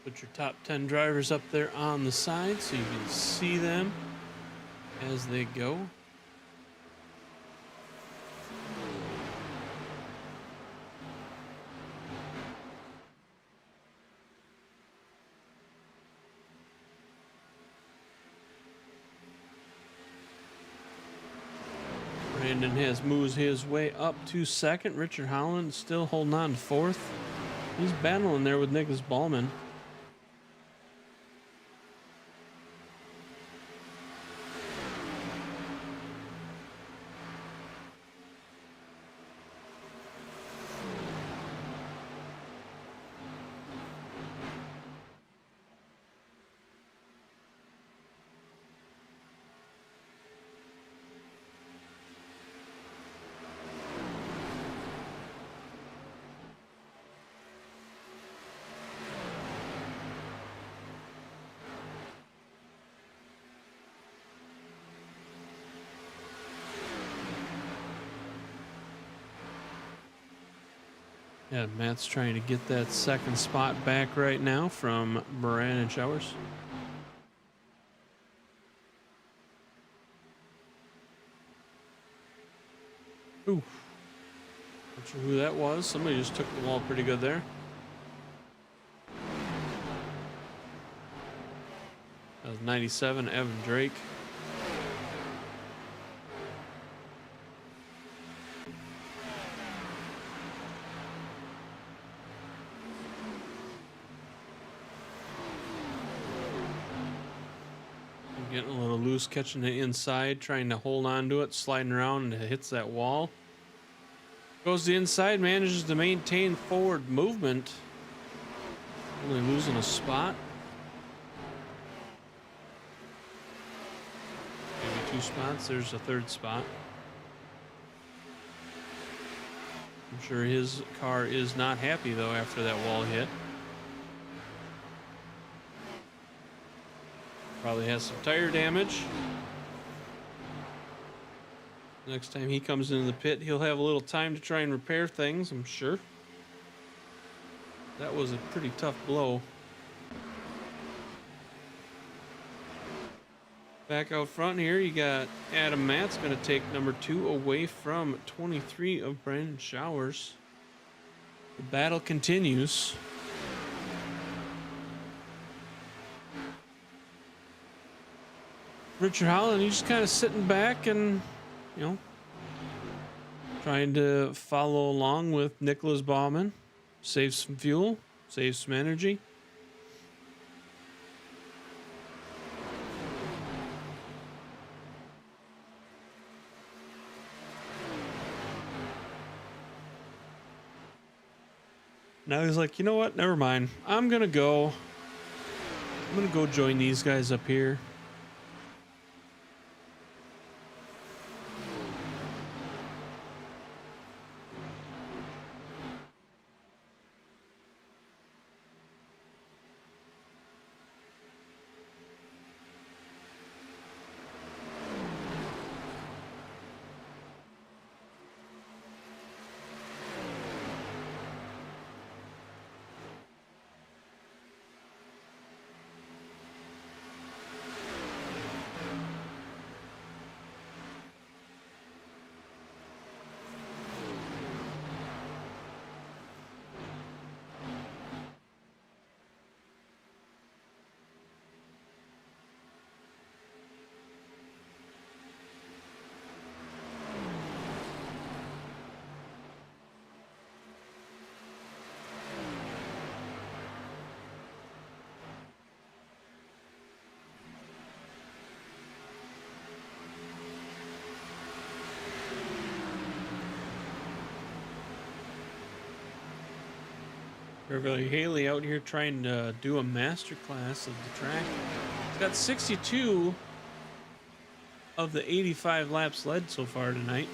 A: Put your top 10 drivers up there on the side so you can see them as they go. Brandon has moves his way up to second. Richard Holland still holding on to 4th. He's battling there with Nicholas Ballman. Yeah, Matt's trying to get that second spot back right now from Brandon Showers. Ooh. Not sure who that was. Somebody just took the wall pretty good there. That was 97, Evan Drake. Getting a little loose, catching it inside, trying to hold on to it, sliding around, and it hits that wall. Goes to the inside, manages to maintain forward movement. Only losing a spot. Maybe 2 spots. There's a 3rd spot. I'm sure his car is not happy, though, after that wall hit. Probably has some tire damage. Next time he comes into the pit, he'll have a little time to try and repair things, I'm sure. That was a pretty tough blow. Back out front here, you got Adam Matt's going to take number 2 away from 23 of Brandon Showers. The battle continues. Richard Holland, he's just kind of sitting back and, you know, trying to follow along with Nicholas Bauman. Save some fuel, save some energy. Now he's like, you know what? Never mind. I'm gonna go join these guys up here. Reilly Haley out here trying to do a master class of the track. He's got 62 of the 85 laps led so far tonight.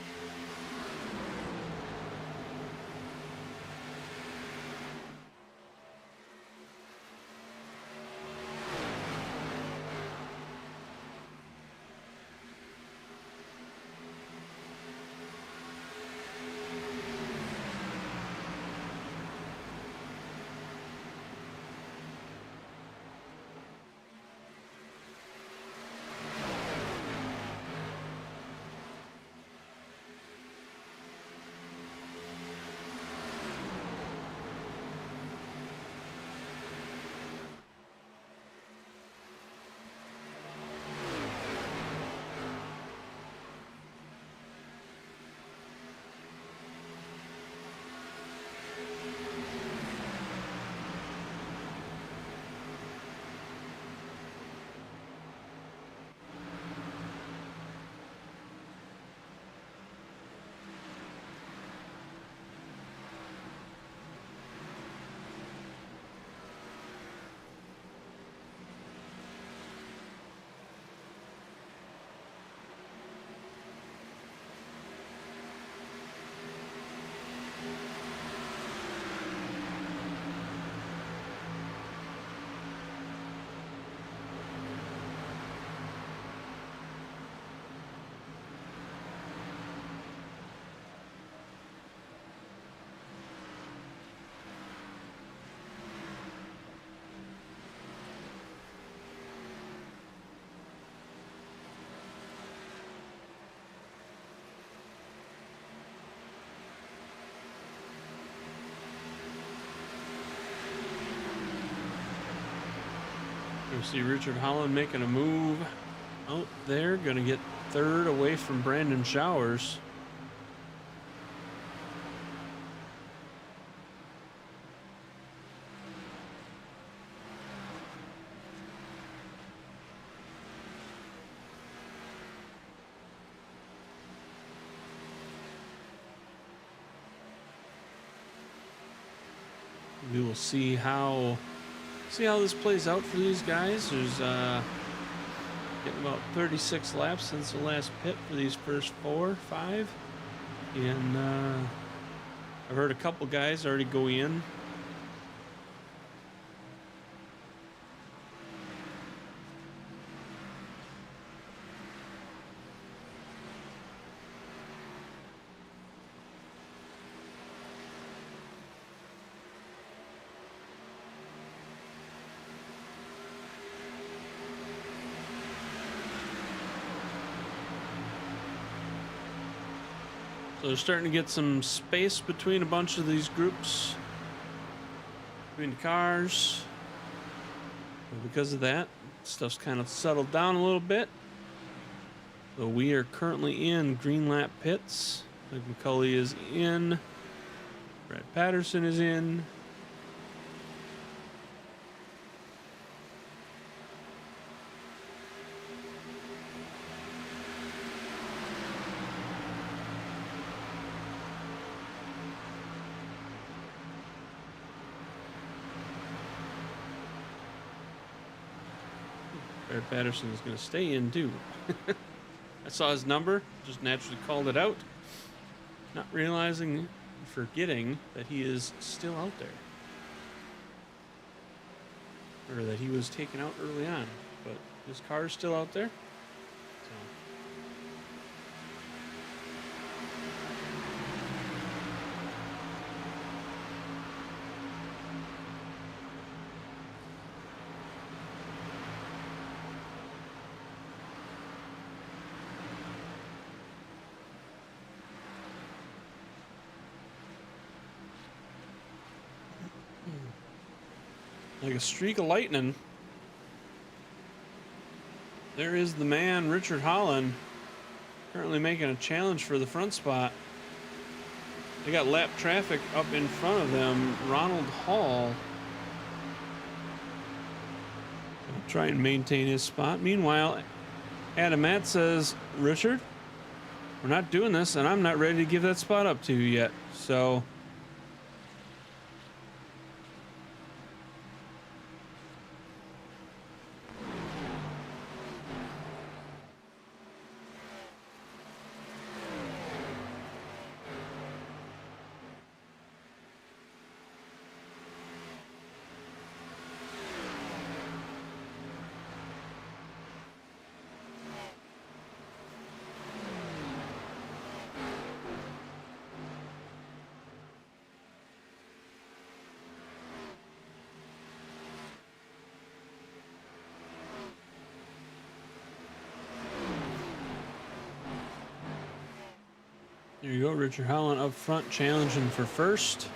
A: You see Richard Holland making a move out there. Going to get third away from Brandon Showers. We will see how this plays out for these guys. There's getting about 36 laps since the last pit for these first 4, 5, and I've heard a couple guys already go in. So they're starting to get some space between a bunch of these groups, between the cars. And because of that, stuff's kind of settled down a little bit. So we are currently in green lap pits. Like McCulley is in. Brad Patterson is in. Brad Patterson is going to stay in too. I saw his number, just naturally called it out, not realizing, forgetting that he is still out there, or that he was taken out early on. But his car is still out there. So. Like a streak of lightning. There is the man, Richard Holland, currently making a challenge for the front spot. They got lap traffic up in front of them. Ronald Hall will try and maintain his spot. Meanwhile, Adam Matt says, Richard, we're not doing this, and I'm not ready to give that spot up to you yet. So there you go, Richard Holland up front challenging for first.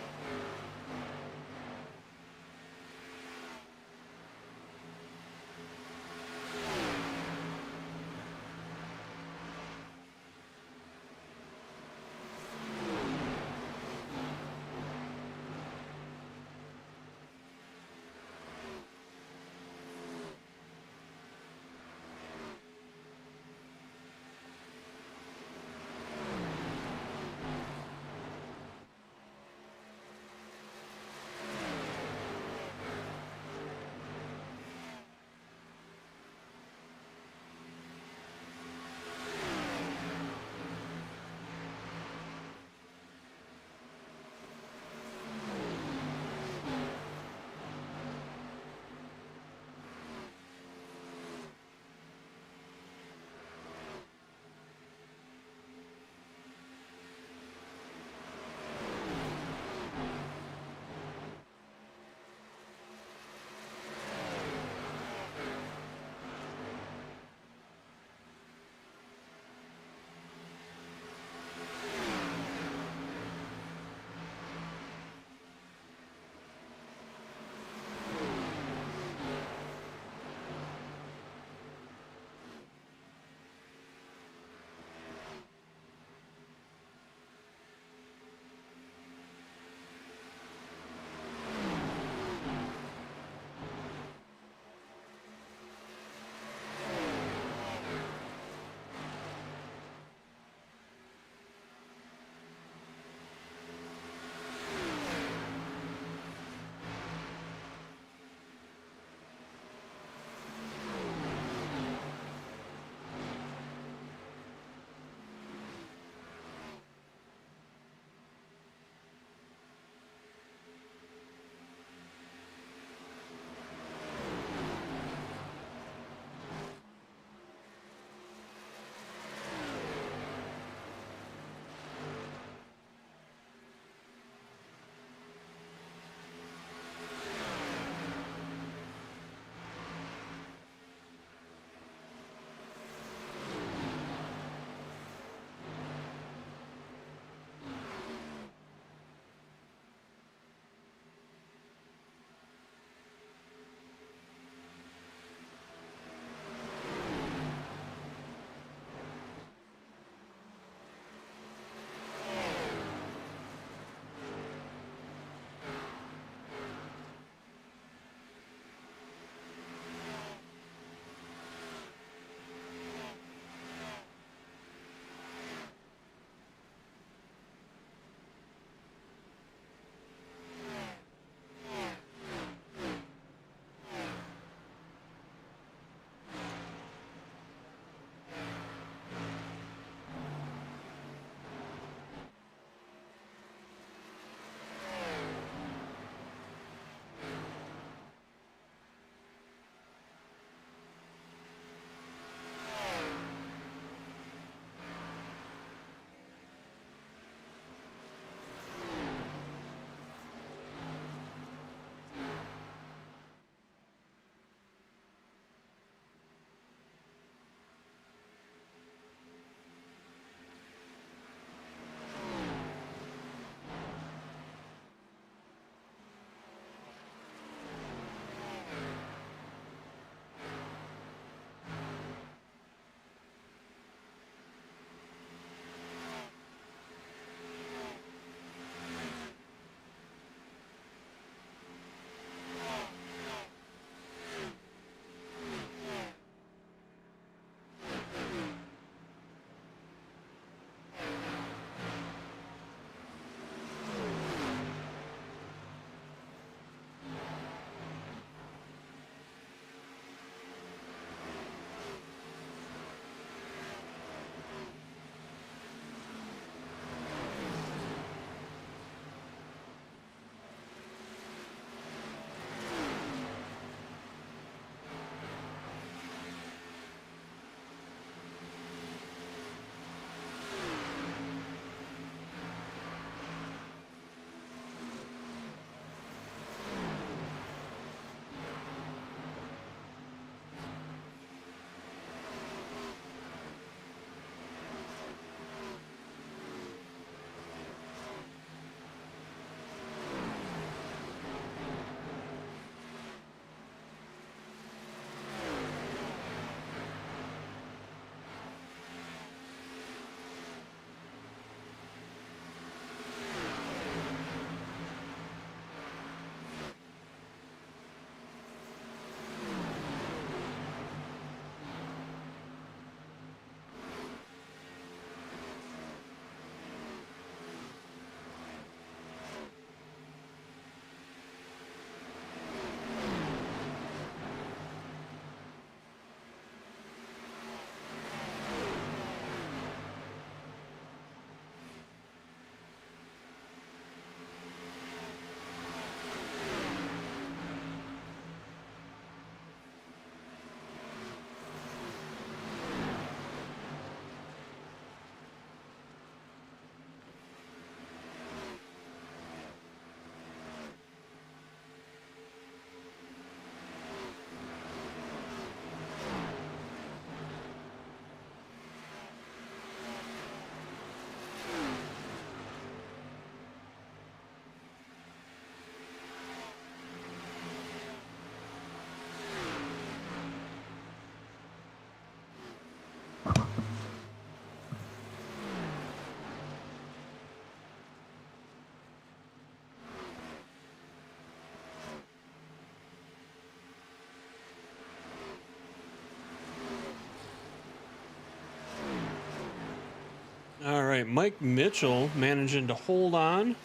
A: right, Mike Mitchell managing to hold on.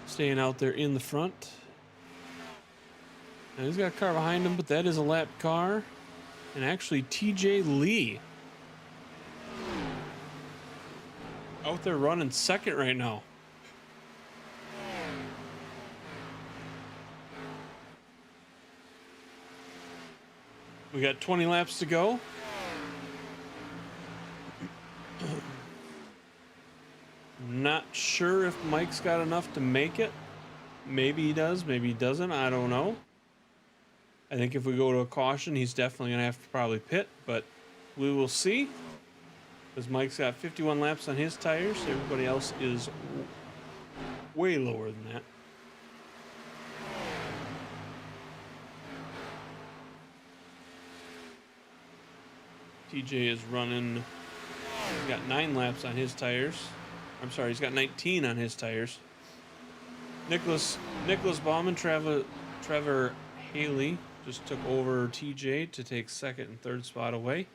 A: Staying out there in the front. Now he's got a car behind him, but that is a lapped car. And actually, TJ Lee out there running second right now. We got 20 laps to go. Not sure if Mike's got enough to make it. Maybe he does, maybe he doesn't. I don't know. I think if we go to a caution, he's definitely going to have to probably pit, but we will see. Because Mike's got 51 laps on his tires. Everybody else is way lower than that. TJ is running. He's got 9 laps on his tires. I'm sorry, he's got 19 on his tires. Nicholas Bauman, Trevor Haley just took over TJ to take second and third spot away.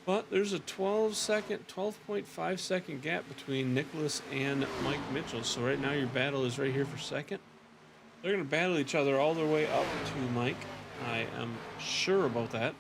A: But there's a 12.5 second gap between Nicholas and Mike Mitchell. So right now your battle is right here for second. They're going to battle each other all their way up to Mike. I am sure about that.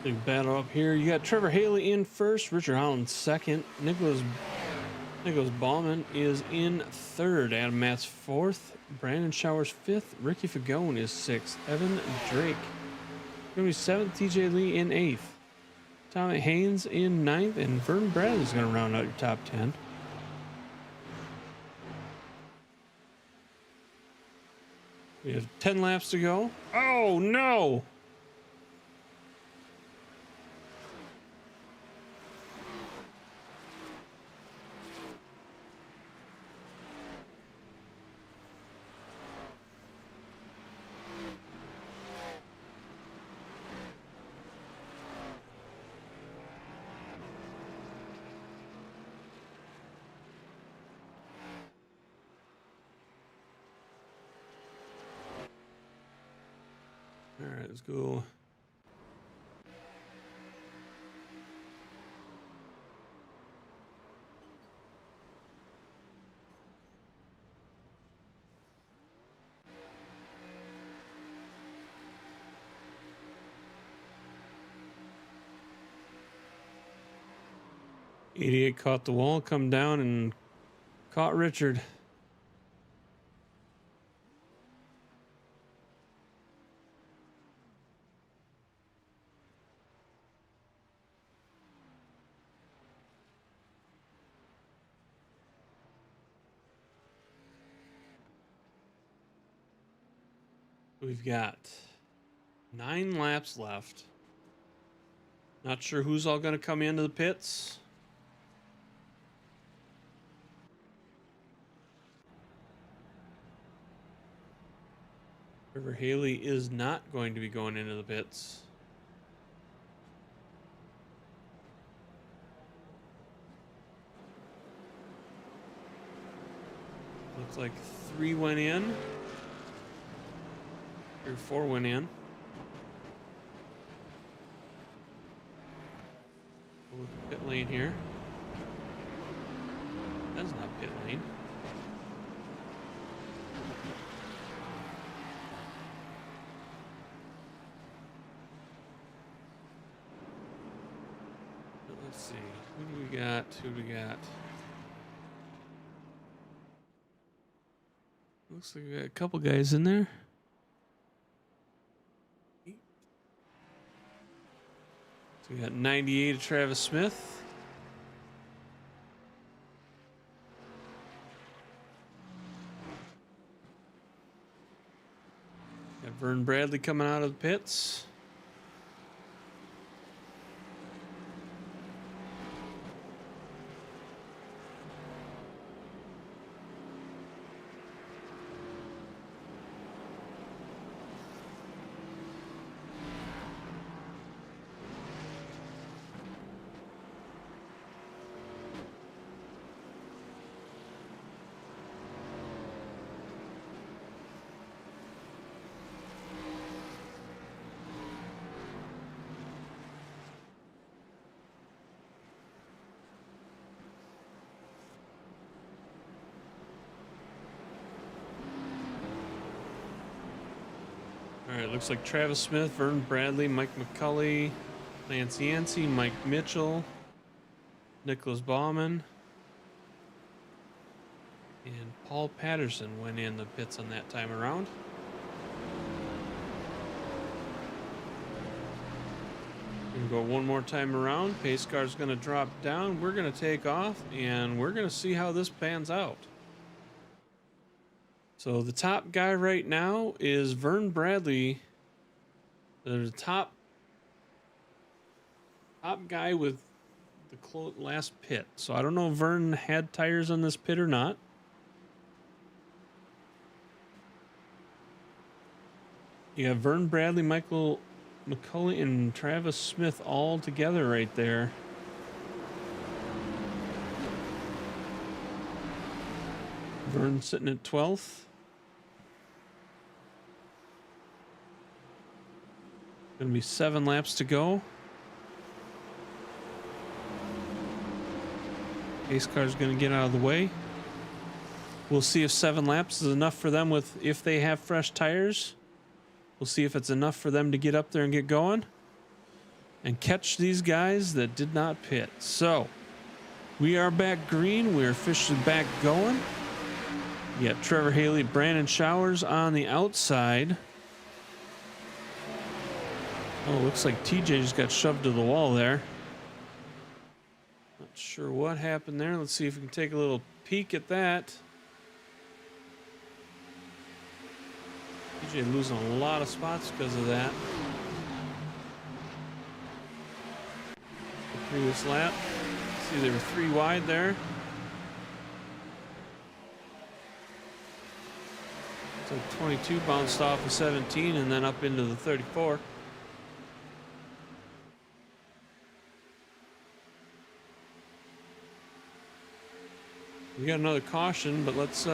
A: Big battle up here. You got Trevor Reilly in first, Richard Holland second, Nicholas Bauman is in third, Adam Matz fourth, Brandon Showers fifth, Ricky Fagone is sixth, Evan Drake gonna be seventh, TJ Lee in eighth, Tommy Haynes in ninth, and Vernon Bradley's gonna round out your top 10. We have 10 laps to go. Oh no! All right, let's go. '88 caught the wall, come down and caught Richard. We've got 9 laps left. Not sure who's all going to come into the pits. Trevor Reilly is not going to be going into the pits. Looks like 3 went in. 3 or 4 went in. We'll look at pit lane here. That's not pit lane. Let's see. Who do we got? Who do we got? Looks like we got a couple guys in there. So we got 98 of Travis Smith. Got Vern Bradley coming out of the pits. All right, looks like Travis Smith, Vern Bradley, Mike McCulley, Lance Yancey, Mike Mitchell, Nicholas Bauman, and Paul Patterson went in the pits on that time around. Gonna go one more time around. Pace car's gonna drop down. We're gonna take off, and we're gonna see how this pans out. So the top guy right now is Vern Bradley. The top guy with the last pit. So I don't know if Vern had tires on this pit or not. You have Vern Bradley, Michael McCulley, and Travis Smith all together right there. Vern sitting at 12th. Gonna be 7 laps to go. Pace car's gonna get out of the way. We'll see if 7 laps is enough for them if they have fresh tires. We'll see if it's enough for them to get up there and get going. and catch these guys that did not pit. So we are back green. We're officially back going. You got Trevor Haley, Brandon Showers on the outside. Oh, looks like TJ just got shoved to the wall there. Not sure what happened there. Let's see if we can take a little peek at that. TJ losing a lot of spots because of that. The previous lap. See, they were 3 wide there. So 22 bounced off of 17 and then up into the 34. We got another caution, but let's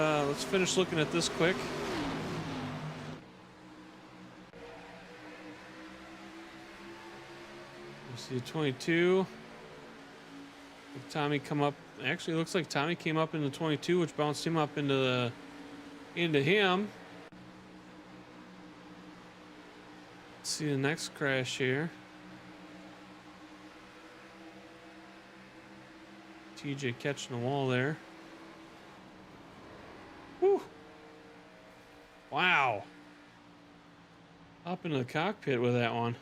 A: finish looking at this quick. You see a 22. Tommy come up. Actually, it looks like Tommy came up into 22, which bounced him up into him. Let's see the next crash here. TJ catching the wall there. Whew. Wow. Up into the cockpit with that one.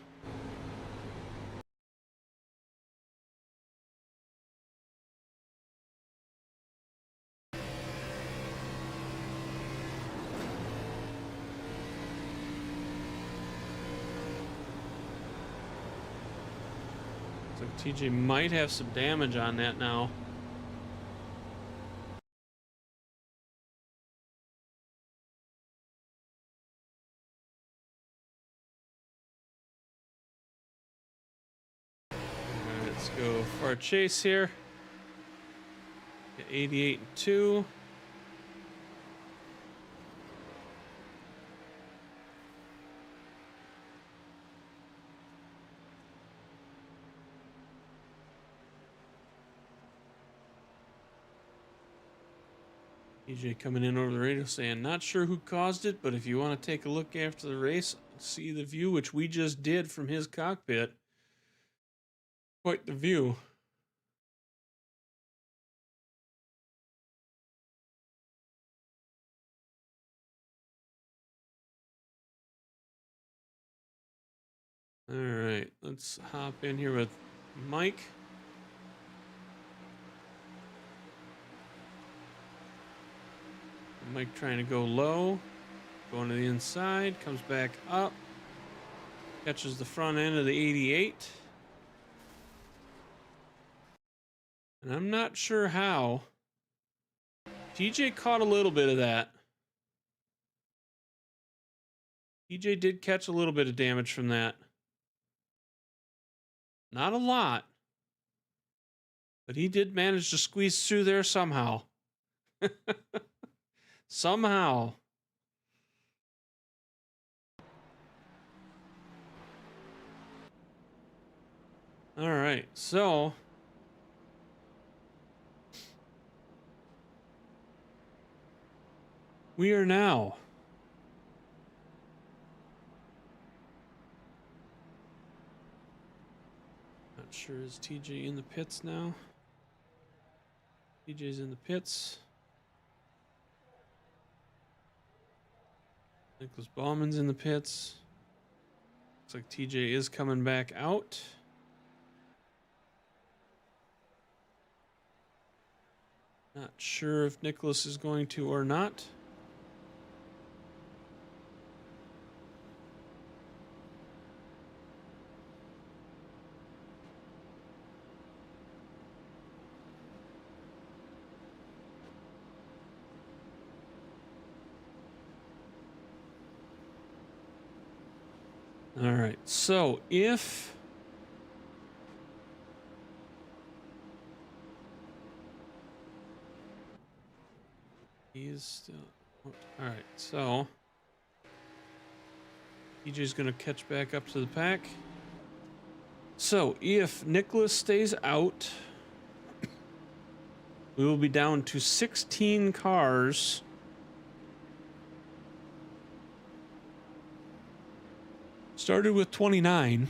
A: So TJ might have some damage on that now. Let's go for our chase here. Get 88 and 2. EJ coming in over the radio saying, not sure who caused it, but if you want to take a look after the race, see the view, which we just did from his cockpit. Quite the view. All right, let's hop in here with Mike. Mike trying to go low, going to the inside, comes back up, catches the front end of the 88. And I'm not sure how. TJ caught a little bit of that. TJ did catch a little bit of damage from that. Not a lot. But he did manage to squeeze through there somehow. Somehow. All right, so we are now not sure, is TJ in the pits now? TJ's in the pits. Nicholas Bauman's in the pits. Looks like TJ is coming back out. Not sure if Nicholas is going to or not. All right, so if he's still, all right, so TJ's gonna catch back up to the pack. So if Nicholas stays out, we will be down to 16 cars. Started with 29.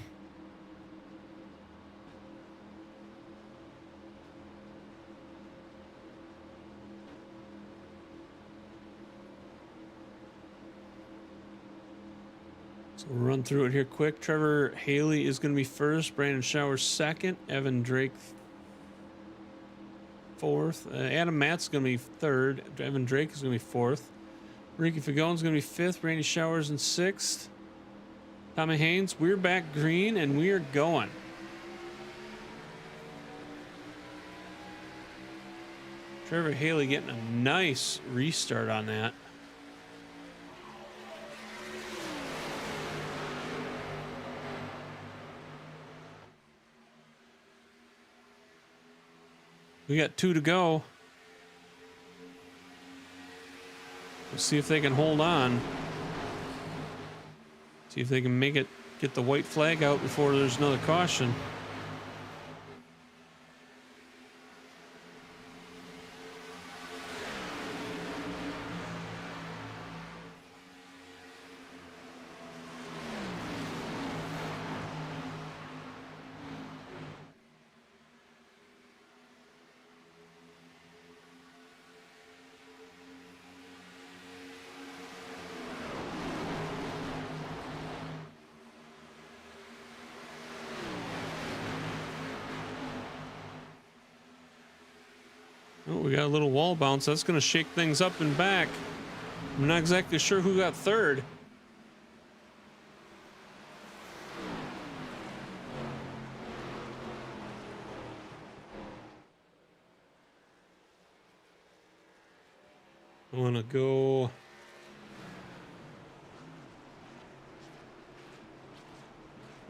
A: So we'll run through it here quick. Trevor Haley is going to be first. Brandon Showers second. Evan Drake fourth. Adam Matt's going to be third. Evan Drake is going to be fourth. Ricky Fagon's going to be fifth. Randy Showers in sixth. Tommy Haynes, we're back green and we are going. Trevor Haley getting a nice restart on that. We got 2 to go. Let's see if they can hold on. See if they can make it, get the white flag out before there's another caution. Oh, we got a little wall bounce. That's going to shake things up and back. I'm not exactly sure who got third. I want to go...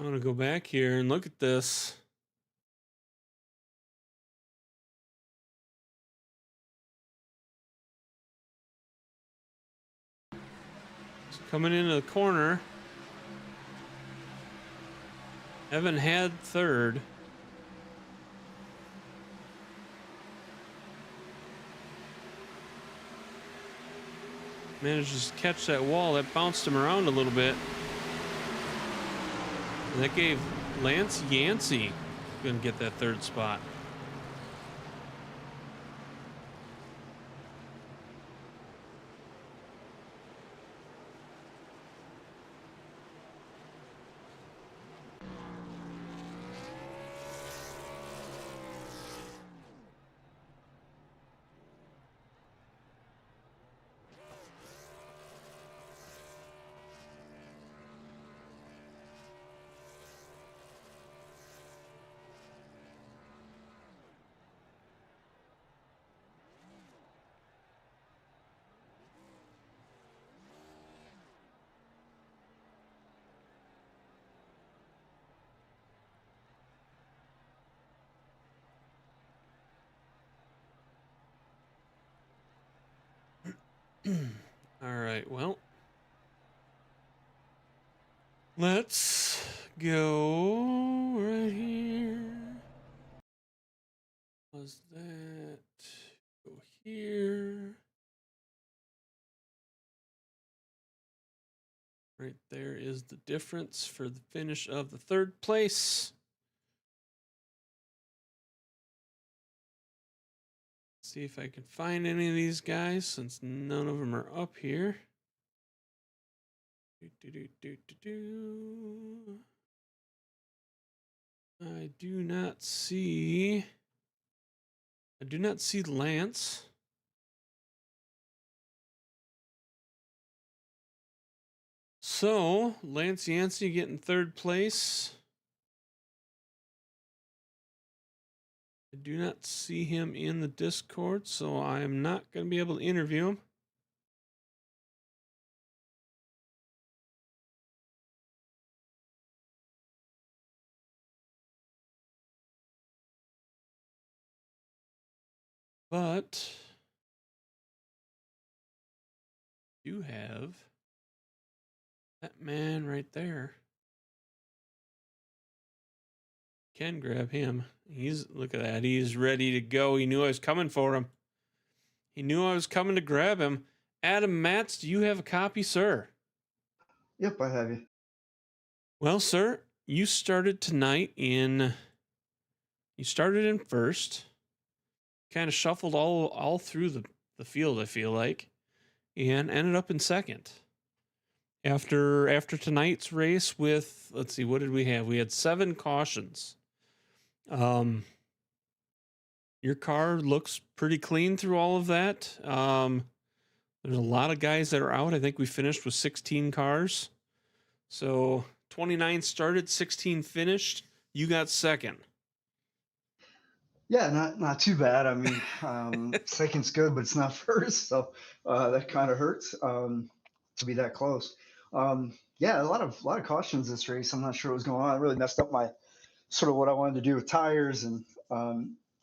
A: I want to go back here and look at this. Coming into the corner, Evan had third. Managed to catch that wall. That bounced him around a little bit. And that gave Lance Yancey gonna get that third spot. All right, well, let's go right here. Was that? Go here. Right there is the difference for the finish of the third place. See if I can find any of these guys since none of them are up here. I do not see Lance. So Lance Yancey getting third place. I do not see him in the Discord, so I am not going to be able to interview him. But you have that man right there. Can grab him. Look at that. He's ready to go. He knew I was coming for him. He knew I was coming to grab him. Adam Matz, do you have a copy, sir?
C: Yep, I have you.
A: Well, sir, you started tonight in first. Kind of shuffled all through the field, I feel like, and ended up in second. after tonight's race with, let's see, what did we have? We had 7 cautions. Your car looks pretty clean through all of that. There's a lot of guys that are out. I think we finished with 16 cars. So 29 started, 16 finished. You got second.
C: Yeah, not too bad. I mean, second's good, but it's not first, so that kind of hurts to be that close. Yeah, a lot of cautions this race. I'm not sure what was going on. It really messed up my sort of what I wanted to do with tires. And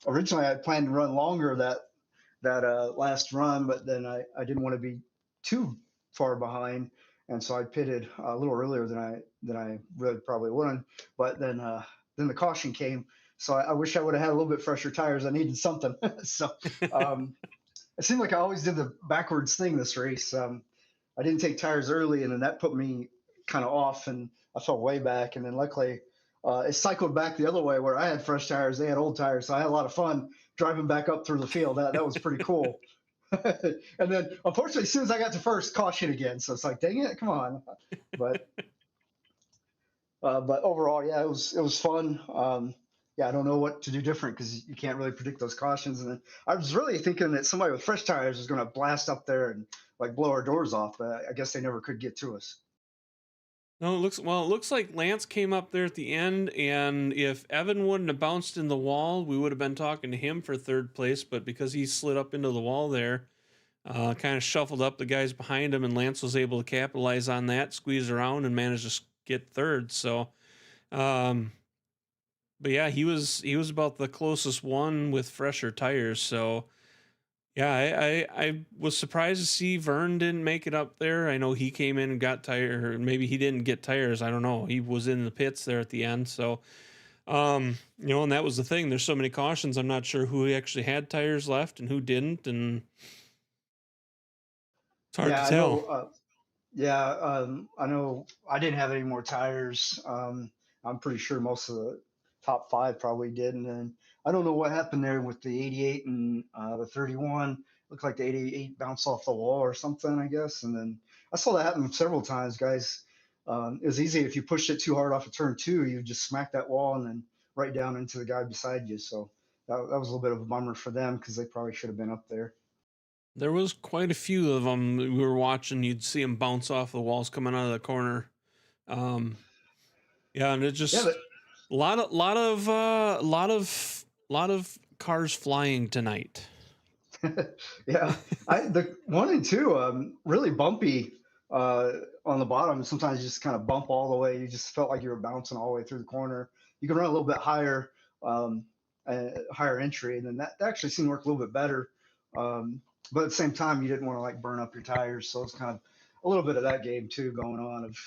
C: originally, I had planned to run longer that last run, but then I didn't want to be too far behind, and so I pitted a little earlier than I really probably would. But then the caution came. So I wish I would have had a little bit fresher tires. I needed something. So it seemed like I always did the backwards thing this race. I didn't take tires early, and then that put me kind of off, and I fell way back. And then luckily, it cycled back the other way where I had fresh tires. They had old tires. So I had a lot of fun driving back up through the field. That was pretty cool. And then, unfortunately, as soon as I got to first, caution again. So it's like, dang it, come on. But overall, yeah, it was fun. Yeah, I don't know what to do different because you can't really predict those cautions. And then I was really thinking that somebody with fresh tires was going to blast up there and like blow our doors off, but I guess they never could get to us.
A: No, it looks like Lance came up there at the end, and if Evan wouldn't have bounced in the wall, we would have been talking to him for third place. But because he slid up into the wall there, kind of shuffled up the guys behind him, and Lance was able to capitalize on that, squeeze around, and manage to get third. So, but yeah, he was about the closest one with fresher tires. So yeah, I was surprised to see Vern didn't make it up there. I know he came in and got tires, or maybe he didn't get tires. I don't know. He was in the pits there at the end. So, and that was the thing. There's so many cautions. I'm not sure who actually had tires left and who didn't. And it's hard to tell.
C: I know I didn't have any more tires. I'm pretty sure most of the top 5 probably did. And then I don't know what happened there with the 88 and the 31. Looked like the 88 bounced off the wall or something, I guess. And then I saw that happen several times, guys. It was easy if you pushed it too hard off of turn 2, you just smack that wall and then right down into the guy beside you. So that was a little bit of a bummer for them because they probably should have been up there.
A: There was quite a few of them we were watching. You'd see them bounce off the walls coming out of the corner. Yeah, and it just a lot of cars flying tonight.
C: Yeah, the 1 and 2 really bumpy on the bottom. Sometimes you just kind of bump all the way. You just felt like you were bouncing all the way through the corner. You can run a little bit higher, higher entry, and then that actually seemed to work a little bit better. But at the same time, you didn't want to like burn up your tires, so it's kind of a little bit of that game too going on of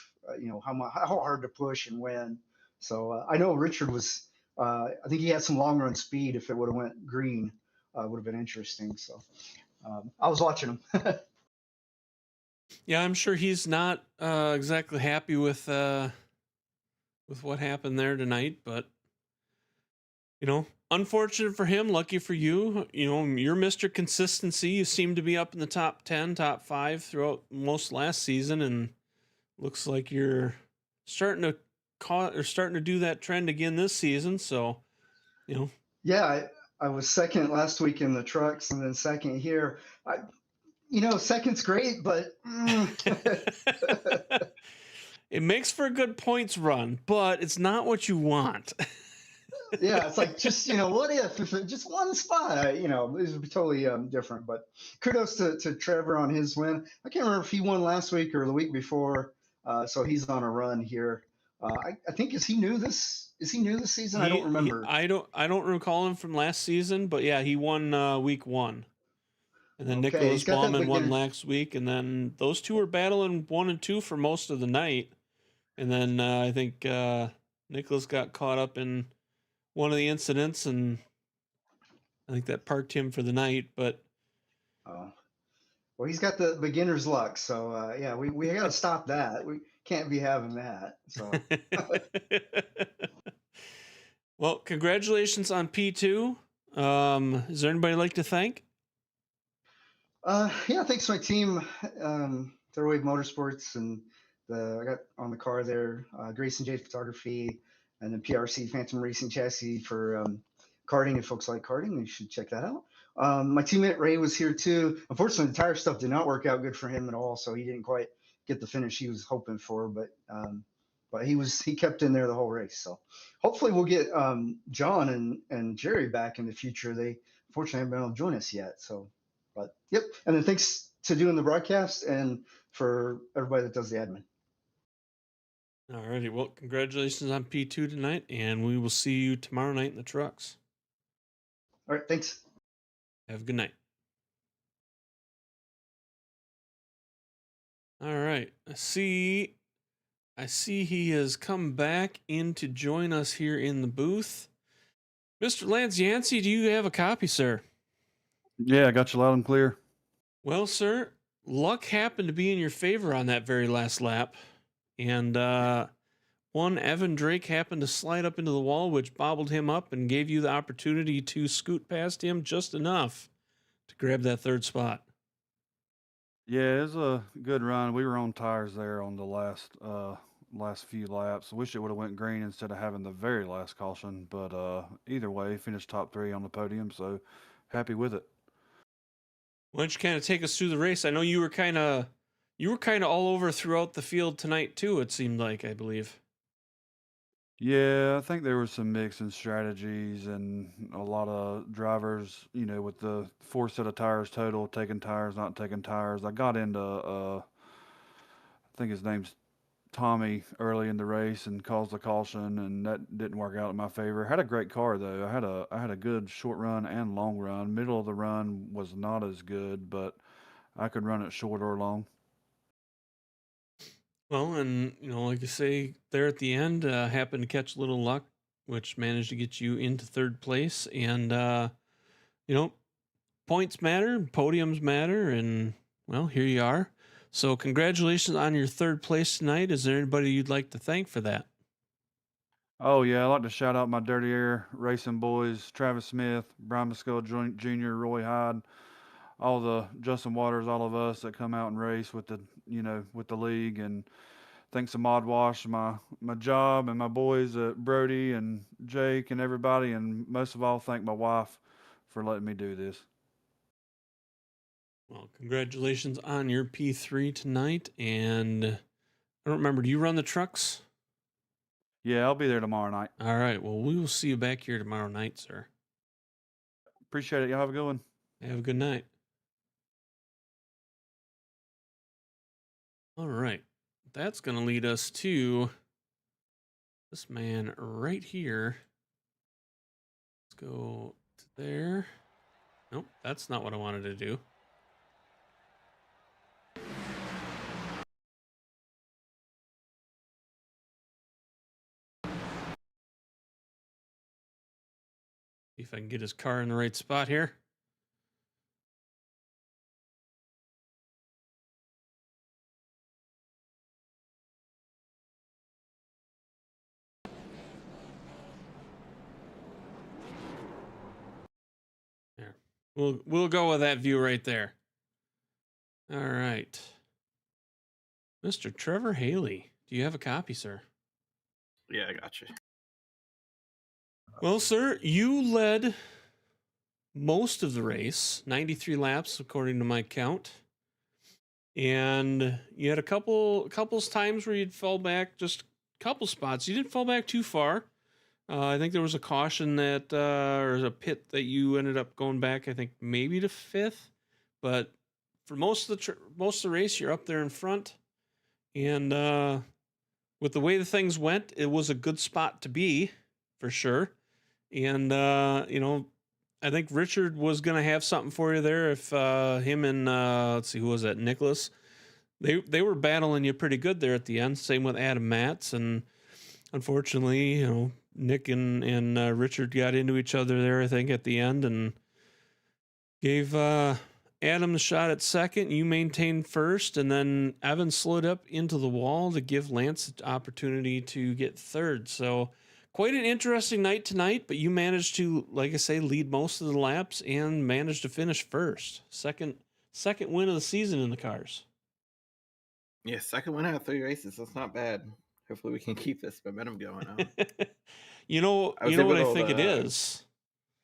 C: how hard to push and when. So I know Richard was. I think he had some long run speed. If it would have went green, would have been interesting. So I was watching him.
A: Yeah, I'm sure he's not exactly happy with what happened there tonight, but unfortunate for him, lucky for you. You're Mr. Consistency. You seem to be up in the top 10, top 5 throughout most last season, and looks like you're starting to do that trend again this season. So,
C: Yeah, I was second last week in the trucks, and then second here. Second's great, but
A: it makes for a good points run, but it's not what you want.
C: Yeah, it's like just what if it just one spot, it would be totally different. But kudos to Trevor on his win. I can't remember if he won last week or the week before, so he's on a run here. I think is he new this season? I don't remember.
A: I don't recall him from last season, but yeah, he won week 1, and then Nicholas Baumann won last week, and then those two were battling 1 and 2 for most of the night, and then I think Nicholas got caught up in one of the incidents, and I think that parked him for the night. But
C: well, he's got the beginner's luck, so yeah, we got to stop that. We can't be having that. So.
A: Well, congratulations on P2. Is there anybody you'd like to thank?
C: Yeah, thanks to my team, Eighmey Motorsports, and I got on the car there, Grayson J Photography, and then PRC Phantom Racing Chassis for karting. If folks like karting, you should check that out. My teammate Ray was here too. Unfortunately, the tire stuff did not work out good for him at all, so he didn't quite get the finish he was hoping for. But he kept in there the whole race. So hopefully we'll get John and Jerry back in the future. They unfortunately haven't been able to join us yet. So, but yep. And then thanks to doing the broadcast and for everybody that does the admin.
A: Alrighty, well, congratulations on P2 tonight, and we will see you tomorrow night in the trucks.
C: All right, thanks.
A: Have a good night. All right, I see he has come back in to join us here in the booth. Mr. Lance Yancey, do you have a copy, sir?
D: Yeah, I got you loud and clear.
A: Well, sir, luck happened to be in your favor on that very last lap. And one Evan Drake happened to slide up into the wall, which bobbled him up and gave you the opportunity to scoot past him just enough to grab that third spot.
D: Yeah, it was a good run. We were on tires there on the last few laps. Wish it would have went green instead of having the very last caution, but either way, finished top 3 on the podium, so happy with it.
A: Why don't you kind of take us through the race? I know you were kind of all over throughout the field tonight too, it seemed like, I believe.
D: Yeah, I think there were some mixing strategies and a lot of drivers, with the 4 set of tires total, taking tires, not taking tires. I got into, I think his name's Tommy early in the race and caused a caution, and that didn't work out in my favor. Had a great car though. I had a good short run and long run. Middle of the run was not as good, but I could run it short or long.
A: Well, and like you say, there at the end, happened to catch a little luck, which managed to get you into third place. And points matter, podiums matter, and well, here you are. So congratulations on your third place tonight. Is there anybody you'd like to thank for that?
D: Oh yeah, I'd like to shout out my Dirty Air Racing boys, Travis Smith, Brian Musco Jr., Roy Hyde, all the Justin Waters, all of us that come out and race with the league, and thanks to Mod Wash, my job, and my boys Brody and Jake and everybody, and most of all, thank my wife for letting me do this.
A: Well, congratulations on your P3 tonight, and I don't remember, do you run the trucks?
D: Yeah, I'll be there tomorrow night.
A: All right, well, we will see you back here tomorrow night, sir.
D: Appreciate it. Y'all have a good one.
A: Have a good night. All right, that's going to lead us to this man right here. Let's go to there. Nope, that's not what I wanted to do. See if I can get his car in the right spot here. There. We'll go with that view right there. All right. Mr. Trevor Haley, do you have a copy, sir?
E: Yeah, I got you.
A: Well, sir, you led most of the race, 93 laps according to my count. And you had a couple times where you'd fall back just a couple spots. You didn't fall back too far. I think there was a caution that or a pit that you ended up going back, I think maybe to 5th, but for most of the race you're up there in front. And with the way the things went, it was a good spot to be for sure. And I think Richard was going to have something for you there if him and let's see, who was that? Nicholas. They were battling you pretty good there at the end. Same with Adam Matz, and unfortunately, Nick and Richard got into each other there, I think, at the end, and gave Adam the shot at second. You maintained first, and then Evan slid up into the wall to give Lance the opportunity to get third. So quite an interesting night tonight, but you managed to, like I say, lead most of the laps and managed to finish first. Second win of the season in the cars.
E: Yeah, second win out of 3 races. That's not bad. Hopefully, we can keep this momentum going on.
A: You know
E: I was
A: what I
E: able
A: think it
E: to
A: is.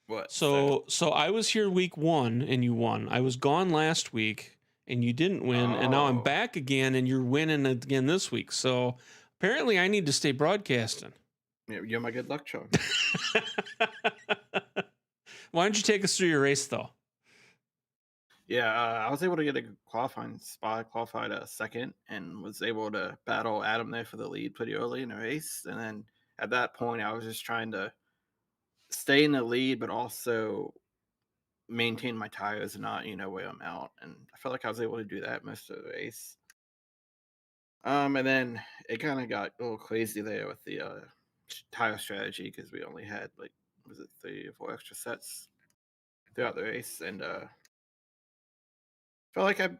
E: what?
A: So I was here week 1 and you won. I was gone last week and you didn't win, and now I'm
E: Oh,
A: back again and you're winning again this week. So apparently I need to stay broadcasting.
E: you're my good luck charm.
A: Why don't you take us through your race though?
E: Yeah, I was able to get a good qualifying spot. I qualified second and was able to battle Adam there for the lead pretty early in the race. And then at that point, I was just trying to stay in the lead, but also maintain my tires and not, wear them out. And I felt like I was able to do that most of the race. And then it kind of got a little crazy there with the tire strategy because we only had was it 3 or 4 extra sets throughout the race, and felt like I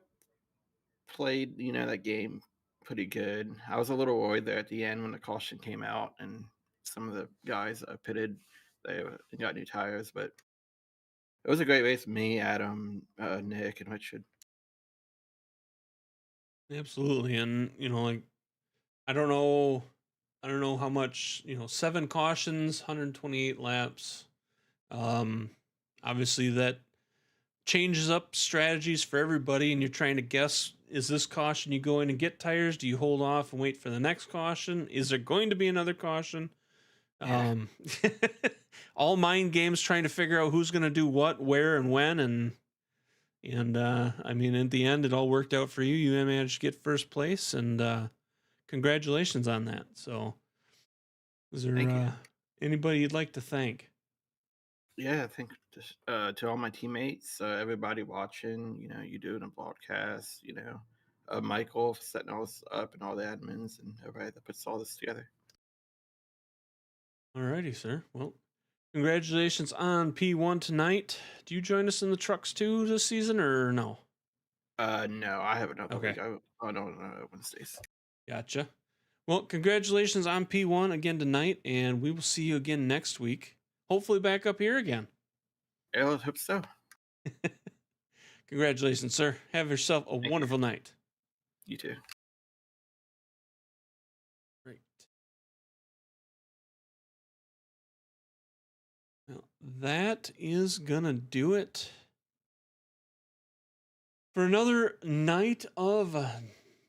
E: played that game pretty good. I was a little worried there at the end when the caution came out and some of the guys pitted. They got new tires, but it was a great race. Me, Adam, Nick, and Richard.
A: Absolutely. And like I don't know how much, 7 cautions, 128 laps. Obviously that changes up strategies for everybody, and you're trying to guess, is this caution you go in and get tires? Do you hold off and wait for the next caution? Is there going to be another caution?
E: Yeah.
A: All mind games trying to figure out who's going to do what, where, and when. And I mean, at the end, it all worked out for you. You managed to get first place, and congratulations on that. So is
E: Thank you.
A: there anybody you'd like to thank?
E: Yeah, I think just to all my teammates, everybody watching, you doing a broadcast, Michael for setting all this up and all the admins and everybody that puts all this together.
A: Alrighty, sir. Well, congratulations on P1 tonight. Do you join us in the trucks too this season, or no?
E: No, I have another
A: Okay.
E: week. I don't know Wednesdays.
A: Gotcha. Well, congratulations on P1 again tonight, and we will see you again next week. Hopefully back up here again.
E: Yeah, I hope so.
A: Congratulations, sir. Have yourself a wonderful night.
E: You too.
A: Great. Well, that is gonna do it for another night of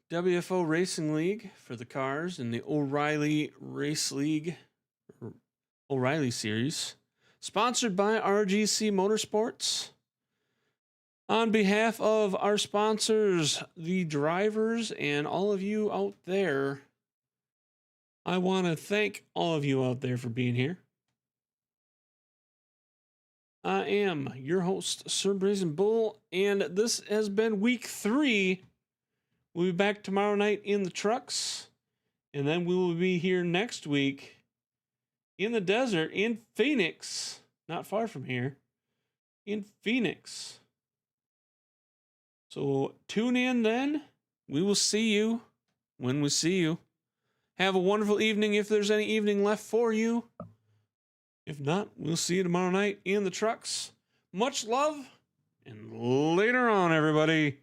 A: WFO Racing League for the cars in the O'Reilly Race League, O'Reilly Series, sponsored by RGC Mortorsports. On behalf of our sponsors, the drivers, and all of you out there, I want to thank all of you out there for being here. I am your host, Sir Brazen Bull, and this has been week 3. We'll be back tomorrow night in the trucks, and then we will be here next week in the desert in Phoenix, not far from here, in Phoenix. So tune in then. We will see you when we see you. Have a wonderful evening if there's any evening left for you. If not, we'll see you tomorrow night in the trucks. Much love, and later on, everybody.